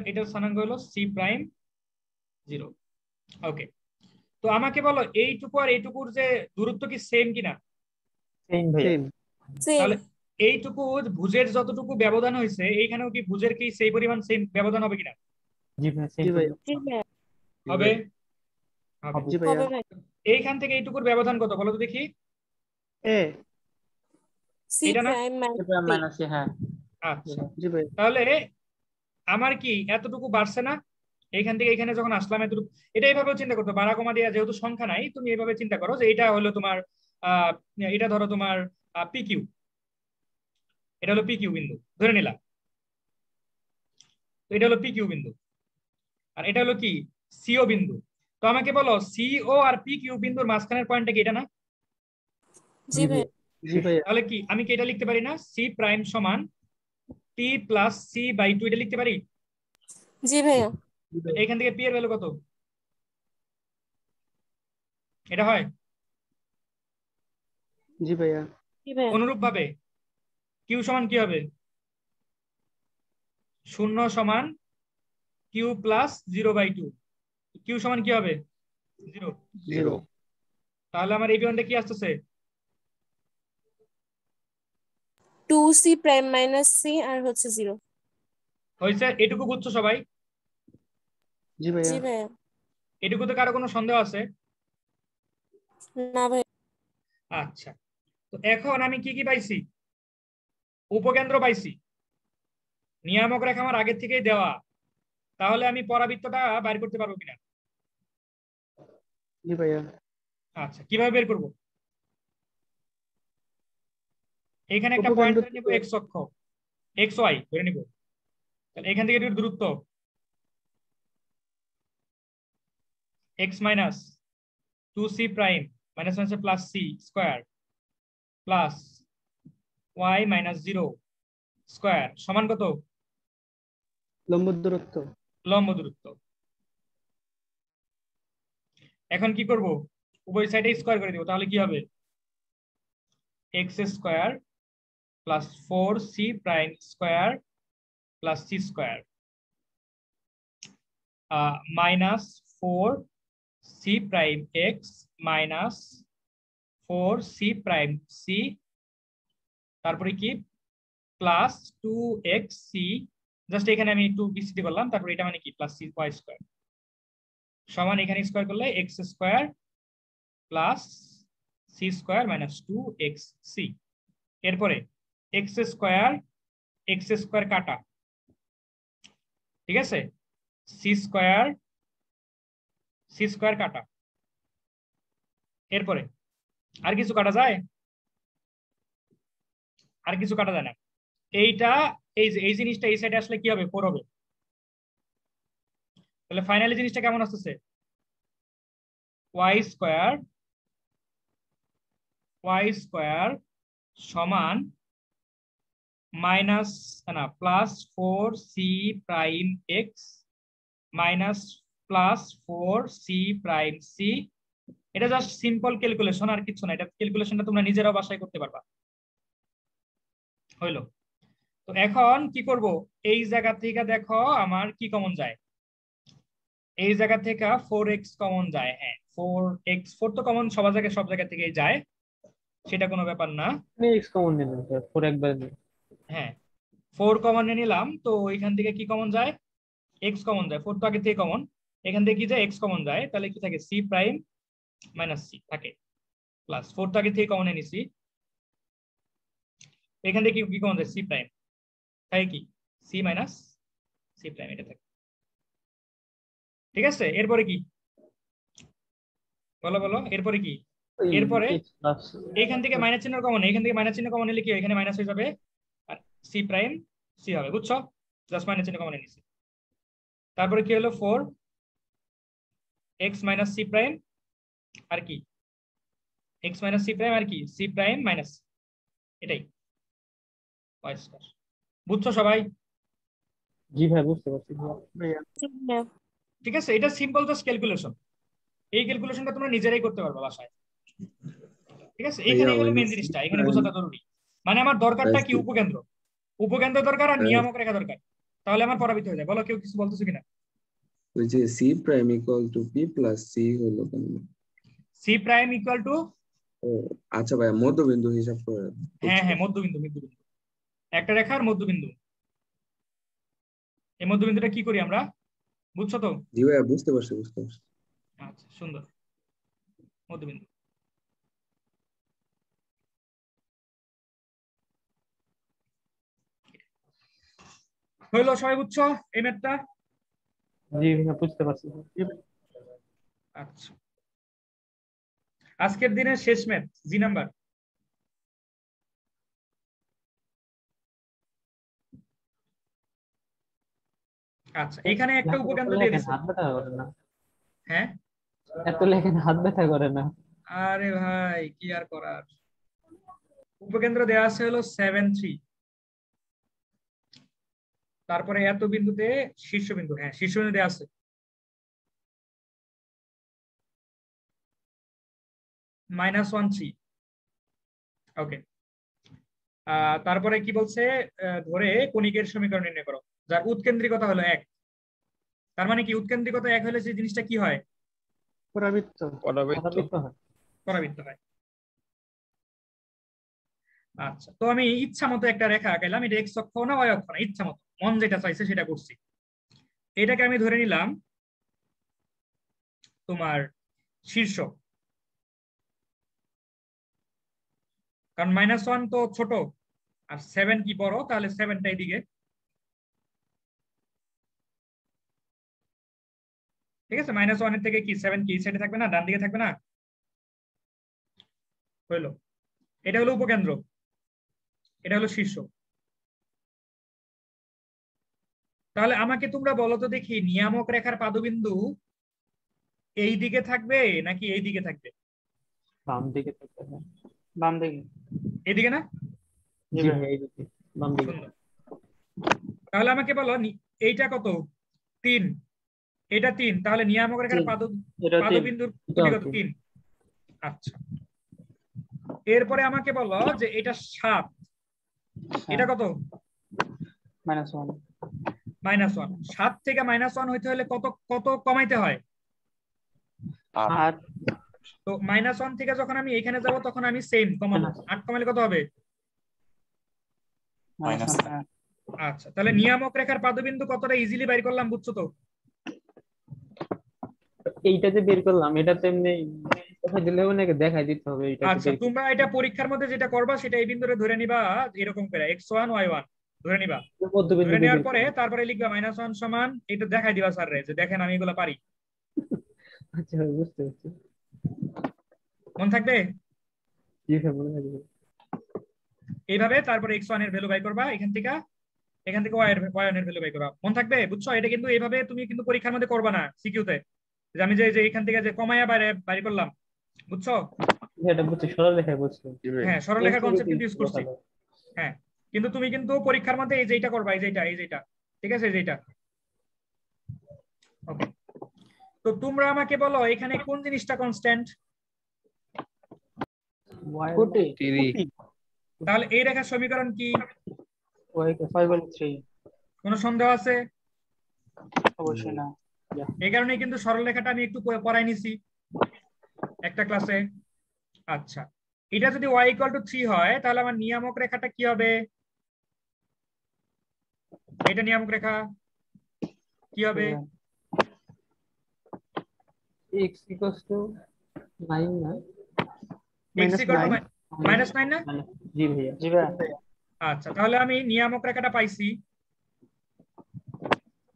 এটার স্থানাঙ্ক হলো C'0। ওকে, তো আমাকে বলো এইটুকু আর এইটুকুর যে দূরত্ব কি সেম কিনা? সেম ভাইয়া। সেম। সেম। তাহলে এইটুকু ভুজের যতটুকু ব্যবধান হয়েছে এইখানেও কি ভুজের কি সেই পরিমাণ সেম ব্যবধান হবে কিনা? জি ভাইয়া জি ভাইয়া। জি ভাইয়া। হবে। হবে। জি ভাইয়া। হবে ভাই। এইখান থেকে এইটুকুর ব্যবধান কত বলো তো দেখি? এ। C এটা না? Prime minus C. হ্যাঁ আচ্ছা, জি ভাইয়া। তাহলে আমার কি এতটুকু বাড়ছে না? এইখান থেকে এখানে যখন আসলাম এতটুকু, এটা এইভাবে চিন্তা করতো, বাড়া কমা দিয়া যেহেতু সংখ্যা নাই, তুমি এইভাবে চিন্তা করো যে এটা হলো তোমার আহ এটা ধরো তোমার PQ, এটা হলো PQ বিন্দু ধরে নিলাম। তো এটা হলো PQ বিন্দু, আর এটা হলো কি CO বিন্দু। তো আমাকে বলো CO আর PQ বিন্দুর মাঝখানের পয়েন্টটা কি এটা না? জি ভাই। জি ভাইয়া। তাহলে কি আমি কি এটা লিখতে পারি না C' সমান P প্লাস C/2 এটা লিখতে পারি? জি ভাইয়া। এখান থেকে P এর ভ্যালু কত? এটা হয়? জি ভাইয়া। জি ভাইয়া। অনুরূপ ভাবে Q সমান কি হবে? 0 সমান Q প্লাস 0/2। Q সমান কি হবে? 0। 0। তাহলে আমার এই বিমানটা কি আসতেছে? 2C প্রাইম মাইনাস C আর হচ্ছে 0। হয়েছে? এটুকু বুঝছো সবাই? জি ভাইয়া। জি ভাইয়া। এটুকুতে কারো কোনো সন্দেহ আছে? না ভাই। আচ্ছা, তো এখন আমি কি কি পাইছি? উপকেন্দ্র পাইছি, নিয়ামক রেখা আমার আগের থেকেই দেওয়া। তাহলে আমি পরাবৃত্তটা বাইর করতে পারবো কিনা? জি ভাইয়া। আচ্ছা, কিভাবে বের করব? এখানে একটা পয়েন্ট উপকেন্দ্র ধরে নিব, থেকে এক্স অক্ষ, XY ধরে নিব। তাহলে এখান থেকে এর দূরত্ব x minus 2C prime minus minus plus C square plus y minus 0 square সমান কত? লম্ব দূরত্ব। লম্ব দূরত্ব। এখন কি করব? উভয় সাইডে স্কয়ার করে দিব, তাহলে কি হবে? x square plus 4C prime square plus C square minus 4C prime x minus 4C prime C, তারপরে কি প্লাস 2xC, জাস্ট এখানে আমি একটু বিস্তৃত করলাম, তারপরে এটা মানে কি প্লাস CY স্কয়ার সমান এখানে স্কয়ার করলে x square plus C square minus 2xC। এরপরে x স্কয়ার কাটা, ঠিক আছে, C স্কয়ার কাটা। এরপরে আর কিছু কাটা যায়? আর কিছু কাটা যায় না। এইটা এই জিনিসটা এই সাইডে আসলে কি হবে 4 হবে। তাহলে ফাইনালি জিনিসটা কেমন আসতেছে y স্কয়ার সমান মাইনাস না plus 4c prime x minus plus 4c prime C. এটা জাস্ট সিম্পল ক্যালকুলেশন আর কিছু না, এটা ক্যালকুলেশনটা তোমরা নিজেরাও বাসায় করতে পারবা। হইলো? তো এখন কি করব, এই জায়গা থেকে দেখো আমার কি কমন যায়, এই জায়গা থেকে 4x কমন যায়। হ্যাঁ 4 তো কমন সব জায়গা থেকেই যায়, সেটা কোনো ব্যাপার না। এক্স কমন নিলাম স্যার, 4 একবার নিলাম। হ্যাঁ 4 কমন নিলাম, তো এখান থেকে কি কমন যায়, x কমন যায়। 4 তো আগে থেকে কমন, এখান থেকে কি যায় x কমন যায়, তাহলে কি থাকে c প্রাইম মাইনাস c থাকে প্লাস 4 তো আগে থেকে কমন নিছি, এখান থেকে কি কমন যায় c প্রাইম, তাই কি c মাইনাস c প্রাইম এটা থাকে। ঠিক আছে, এরপরে কি বলো বলো, এরপরে কি? এরপরে এখান থেকে মাইনাস চিহ্ন কমন, এখান থেকে মাইনাস চিহ্ন কমন নিলে কি এখানে মাইনাস হয়ে যাবে আর c প্রাইম c হবে, বুঝছো? জাস্ট মাইনাস চিহ্ন কমন নিছি। তারপরে কি হলো 4 x মাইনাস c প্রাইম আর কি x মাইনাস c প্রাইম আর কি c প্রাইম মাইনাস, এটাই y স্কয়ার। বুঝছো সবাই? জি ভাই বুঝতে পারছি। ঠিক আছে, এটা সিম্পল জাস্ট ক্যালকুলেশন, এই ক্যালকুলেশনটা তোমরা নিজেরাই করতে পারবে বাসায়। ঠিক আছে, এখানে হলো মেইন জিনিসটা, এখানে বোঝাটা জরুরি। মানে আমার দরকারটা কি, উপকেন্দ্র দরকার আর নিয়ামক রেখা দরকার, তাহলে আমার পরাবিত হয়ে যায়। বলো কেউ কিছু বলতেছো কিনা? ওই যে c prime equal to p plus c হলো কেন? c প্রাইম ইকুয়াল টু, ও আচ্ছা ভাই, মধ্যবিন্দু হিসাব করে। হ্যাঁ মধ্যবিন্দু, একটা রেখার মধ্যবিন্দু। এই মধ্যবিন্দুটা কি করি আমরা, বুঝছো তো? জি ভাই বুঝতে পারছি। আচ্ছা সুন্দর, মধ্যবিন্দু। হইলো? সবাই বুঝছো এই ম্যাথটা? জি ভাই বুঝতে পারছি। আচ্ছা, আজকের দিনের শেষ ম্যাথ জি নাম্বার। আচ্ছা, এখানে একটা উপকেন্দ্র দিয়ে দিছে। হাত ব্যথা করে না? হ্যাঁ এত লেখেন হাত ব্যথা করে না? আরে ভাই কি আর করার, উপকেন্দ্র দেওয়া আছে হলো 7 3, তারপরে এত বিন্দুতে শীর্ষবিন্দু, হ্যাঁ শীর্ষবিন্দু দেওয়া আছে -1 3। ওকে, তারপরে কি বলছে, ধরে কণিকের সমীকরণ নির্ণয় করো যার উৎকেন্দ্রিকতা হলো 1। তার মানে কি উৎকেন্দ্রিকতা 1 হলে সেই জিনিসটা কি হয়, পরাবৃত্ত। পরাবৃত্ত হয়। আচ্ছা, তো আমি ইচ্ছা মতো একটা রেখা আঁকাইলাম, এটা এক্স অক্ষ না ওয়াই অক্ষ না, ইচ্ছা মতো মন যেটা চাইছে সেটা করছি। এটাকে আমি ধরে নিলাম তোমার শীর্ষ, কারণ -1 তো ছোট আর 7 কি বড়, তাহলে 7টা এদিকে। ঠিক আছে, -1 এর থেকে কি 7 কি সাইডে থাকবে না, ডান দিকে থাকবে না? হইলো, এটা হলো উপকেন্দ্র, এটা হলো শীর্ষ। তাহলে আমাকে তোমরা বলো তো দেখি, নিয়ামক রেখার পাদবিন্দু এই দিকে থাকবে নাকি এই দিকে থাকবে? বাম দিকে থাকবে। বাম দিকে। এদিকে না? জি ভাই এইদিকে, বাম দিকে। সুন্দর। তাহলে আমাকে বলো এইটা কত, 3, এটা 3, তাহলে নিয়ামক রেখার এটা 3। পাদবিন্দুর কোটি কত, 3। আচ্ছা, এরপরে আমাকে বলো যে এটা 7, এটা কত, -1। -1। 7 থেকে -1 হইতে হলে কত কত কমাইতে হয়? আর তো -1 থেকে যখন আমি এখানে যাব তখন আমি সেম কমাবো, 8 কমাইলে কত হবে? -1। আচ্ছা, তাহলে নিয়ামক রেখার পাদবিন্দু কতটা ইজিলি বাইর করলাম, বুঝছো তো? এইটা যে বের করলাম এটা তো এমনি দেখা দিলেও নাকি দেখাই দিতে হবে এইটা আচ্ছা, তোমরা এটা পরীক্ষার মধ্যে যেটা করবা সেটা এই বিন্দুরে ধরে নিবা এরকম করে x1 y1 ধরে নিবা, ধরে নেওয়ার পরে তারপরে লিখবা -1 সমান, এটা দেখাই দিবা স্যার রে যে দেখেন আমি এগুলো পারি। আচ্ছা ভাই বুঝতে পারছি। মন থাকবে? জি ভাই মনে থাকবে। এইভাবে তারপরে x1 এর ভ্যালু বাই করবা এখান থেকে, এখান থেকে y1 এর ভ্যালু বের করবা। মন থাকবে? বুঝছো? এটা কিন্তু এইভাবে তুমি কিন্তু পরীক্ষার মধ্যে করবা না সিকিউতে, যে আমি যে এখান থেকে যে কমায়া বাইরে করলাম, বুঝছো? এটা বুঝছি, সরলরেখায় বুঝছি। হ্যাঁ, সরলরেখার কনসেপ্ট কিন্তু ইউজ করছি। হ্যাঁ, কিন্তু তুমি কিন্তু পরীক্ষার মধ্যে এই যেটা করবা, এই যেটা, ঠিক আছে, এই যেটা। ওকে, তো তোমরা আমাকে বলো এখানে কোন জিনিসটা কনস্ট্যান্ট? কোটি তাহলে এই রেখার সমীকরণ কি? y কে 5/3 কোনো সন্দেহ আছে? অবশ্যই না। এই কারণে কিন্তু সরলরেখাটা আমি একটু পড়াই নিছি একটা ক্লাসে। আচ্ছা, এটা যদি y = 3 হয় তাহলে আমার নিয়ামক রেখাটা কি হবে? এটা নিয়ামক রেখা কি হবে? x = 9 না? x = -9 না? জি ভাইয়া। জি ভাই, আচ্ছা, তাহলে আমি নিয়ামক রেখাটা পাইছি,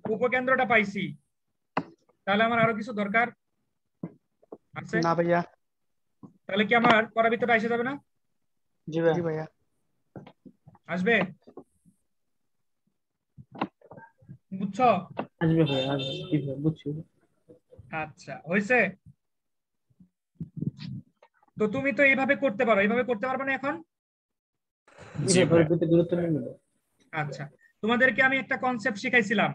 উপকেন্দ্রটা পাইছি, তাহলে আমার আরো কিছু দরকার আছে? না ভাইয়া। তাহলে কি আমার পরাবৃত্তটা এসে যাবে না? জি ভাই, জি ভাইয়া। আসবে? বুঝছো? আসবে ভাইয়া, আসবে। জি ভাইয়া, বুঝছি। আচ্ছা, হয়েছে? তো তুমি তো এইভাবে করতে পারো, এইভাবে করতে পারবে না এখন? এটা পরিবর্তে গুরুত্ব নেই না। আচ্ছা, তোমাদেরকে আমি একটা কনসেপ্ট শিখাইছিলাম,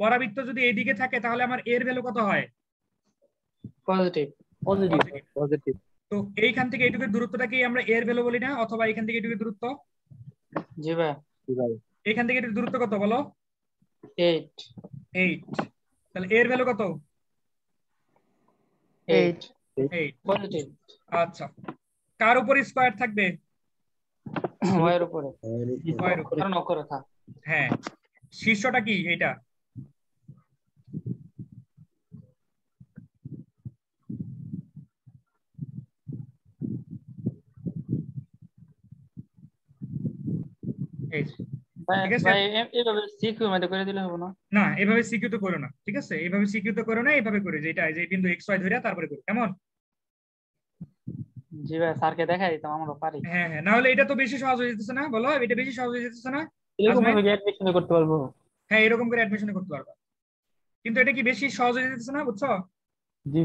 পরাবৃত্ত যদি এইদিকে থাকে তাহলে আমার এর ভ্যালু কত হয়? পজিটিভ। পজিটিভ। পজিটিভ। তো এইখান থেকে এইটুকুর দূরত্বটা কি আমরা এর ভ্যালু বলি না? অথবা এখান থেকে এইটুকুর দূরত্ব? জি ভাই, এখান থেকে এটুকুর দূরত্ব কত বলো? 8 8। তাহলে এর ভ্যালু কত? 8 8। পজিটিভ। আচ্ছা, কার উপর স্কয়ার থাকবে? y এর উপরে, y এর উপর। কারণ অক্ষরেখা। হ্যাঁ, শীর্ষটা কি এটা? এই যে। ভাই ঠিক আছে? ভাই, এইভাবে সিকিউ মধ্যে করে দিলে হবে না? না, এভাবে সিকিউ তো করো না, ঠিক আছে? এইভাবে সিকিউ তো করো না, এইভাবে করে যেটা এই যে বিন্দু x y ধরে তারপরে করি, কেমন? জি ভাই, স্যারকে দেখাই দিতাম, আমরা পারি। হ্যাঁ হ্যাঁ, না হলে এটা তো বেশি সহজ হয়ে যেতেছে না? বলো, এটা বেশি সহজ হয়ে যেতেছে না? এরকম আজমাইন? ভাবে অ্যাডমিশন করতে পারবো? হ্যাঁ, এরকম করে অ্যাডমিশন করতে পারবা, কিন্তু এটা কি বেশি সহজ হয়ে যেতেছে না? বুঝছো? জি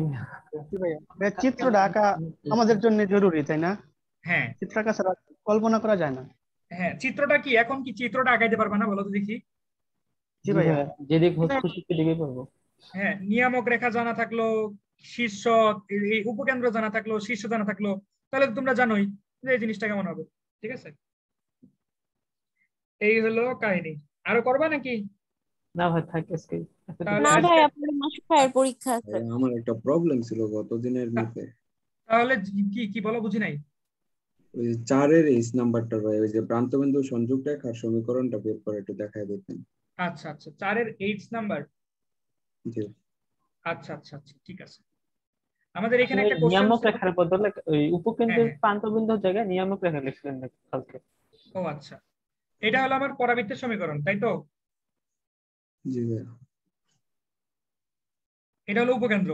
ভাইয়া, চিত্রটা আঁকা আমাদের জন্য জরুরি, তাই না? হ্যাঁ চিত্র আঁকা ছাড়া কল্পনা করা যায় না। হ্যাঁ, চিত্রটা কি এখন কি চিত্রটা আঁকাইতে পারবা না? বলো তো দেখি। জি ভাইয়া। যেদিক খুশি সেদিকে পারবো। হ্যাঁ, নিয়ামক রেখা জানা থাকলো, শীর্ষ এই উপকেন্দ্র জানা থাকলো, শীর্ষ জানা থাকলো, তাহলে তো তোমরা জানোই যে এই জিনিসটা কেমন হবে। ঠিক আছে, এই হলো কাহিনী। আরো করবা নাকি? না ভাই, থাক আজকে। তাহলে না ভাই, আজকে আপনার মাসে ভাইয়ের পরীক্ষা আছে। আমার একটা প্রবলেম ছিল গত দিনের মধ্যে। তাহলে কি কি বলো, বুঝি নাই। ওই যে 4-এর এইচ নাম্বারটা ভাই, ওই যে প্রান্তবিন্দু সংযোগ রেখার সমীকরণটা বের করে একটু দেখায় দিতেন। আচ্ছা আচ্ছা, 4-এর এইচ নাম্বার। জি। আচ্ছা আচ্ছা আচ্ছা, ঠিক আছে। আমাদের এখানে একটা কোশ্চেন নিয়ামক ছিল। রেখার বদলে ওই উপকেন্দ্রের হ্যাঁ। প্রান্তবিন্দুর জায়গায় নিয়ামক রেখা লিখলেন নাকি কালকে? ও আচ্ছা, এটা হলো আমার পরাবৃত্তের সমীকরণ, তাই তো? জি ভাই। এটা হলো উপকেন্দ্র,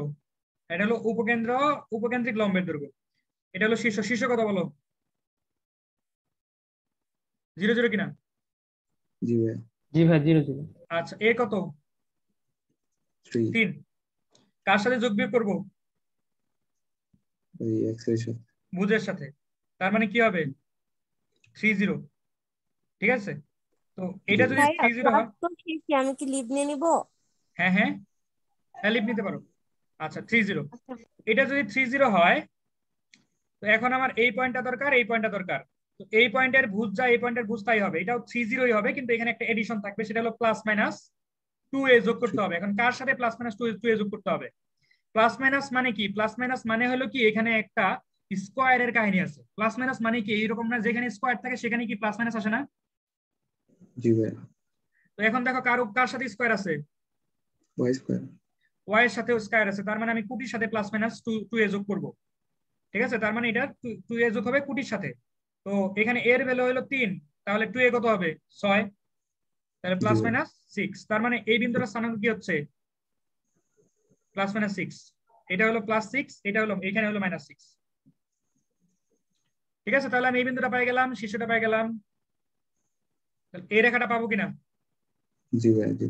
এটা হলো উপকেন্দ্র, উপকেন্দ্রিক লম্বের দৈর্ঘ্য। এটা হলো শীর্ষ, শীর্ষ কত বলো? 0 0 কিনা? জি ভাই। জি ভাই, 0 0। আচ্ছা, এ কত? 3 3। কার সাথে যোগ বিয়োগ করবো? ওই এক্স এর সাথে। ভুজের সাথে। তার মানে কি হবে? 3 0। ঠিক আছে, তো এটা যদি ভাইয়া 3 0 ক্লাস হয়। তো শেষে, আমি কি লিভ নিয়ে নিব? হ্যাঁ হ্যাঁ হ্যাঁ, লিভ নিতে পারো। আচ্ছা, 3 0। আচ্ছা, এটা যদি 3 0 হয়, তো এখন আমার এই পয়েন্টটা দরকার, এই পয়েন্টটা দরকার। তো এই পয়েন্টের ভুজ যা, এই পয়েন্টের ভুজ তাই হবে। এটাও 3 0ই হবে, কিন্তু এখানে একটা এডিশন থাকবে, সেটা হলো +-2a যোগ করতে হবে। এখন কার সাথে +-2a যোগ করতে হবে? প্লাস মাইনাস মানে কি? প্লাস মাইনাস মানে হলো কি, এখানে একটা স্কোয়ারের কাহিনী আছে। প্লাস মাইনাস মানে কি, এইরকম না যেখানে স্কোয়ার থাকে সেখানে কি প্লাস মাইনাস আসে না? জি ভাই। তো এখন দেখো কার সাথে স্কোয়ার আছে? Y square. ওয়াই এর সাথে স্কোয়ার আছে, তার মানে আমি কুটির সাথে +-2a যোগ করব। ঠিক আছে, তার মানে এটা 2a যোগ হবে কুটির সাথে। তো এখানে এর ভ্যালু হলো 3, তাহলে 2a কত হবে? 6। তাহলে +-6, তার মানে এই বিন্দুটার স্থানাঙ্ক কি হচ্ছে? +-6। এটা হলো +6, এটা হলো, এখানে হলো -6। ঠিক আছে, তাহলে আমি এই বিন্দুটা পাই গেলাম, শীর্ষটা পাই গেলাম। এই রেখাটা পাবো কিনা? জি ভাই জি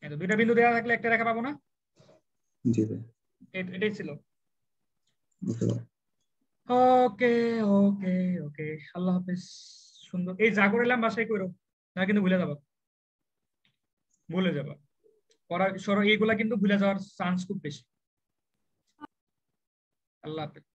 এই তো দুইটা বিন্দু দেওয়া থাকলে একটা রেখা পাবো না? জি ভাই এটাই ছিল। ওকে ভাই ওকে ওকে ওকে, আল্লাহ হাফেজ। সুন্দর, এই যা করলাম বাসায় করো না, কিন্তু ভুলে যাবো, ভুলে যাবো পড়া সরো, এইগুলা কিন্তু ভুলে যাওয়ার চান্স খুব বেশি। আল্লাহ হাফেজ।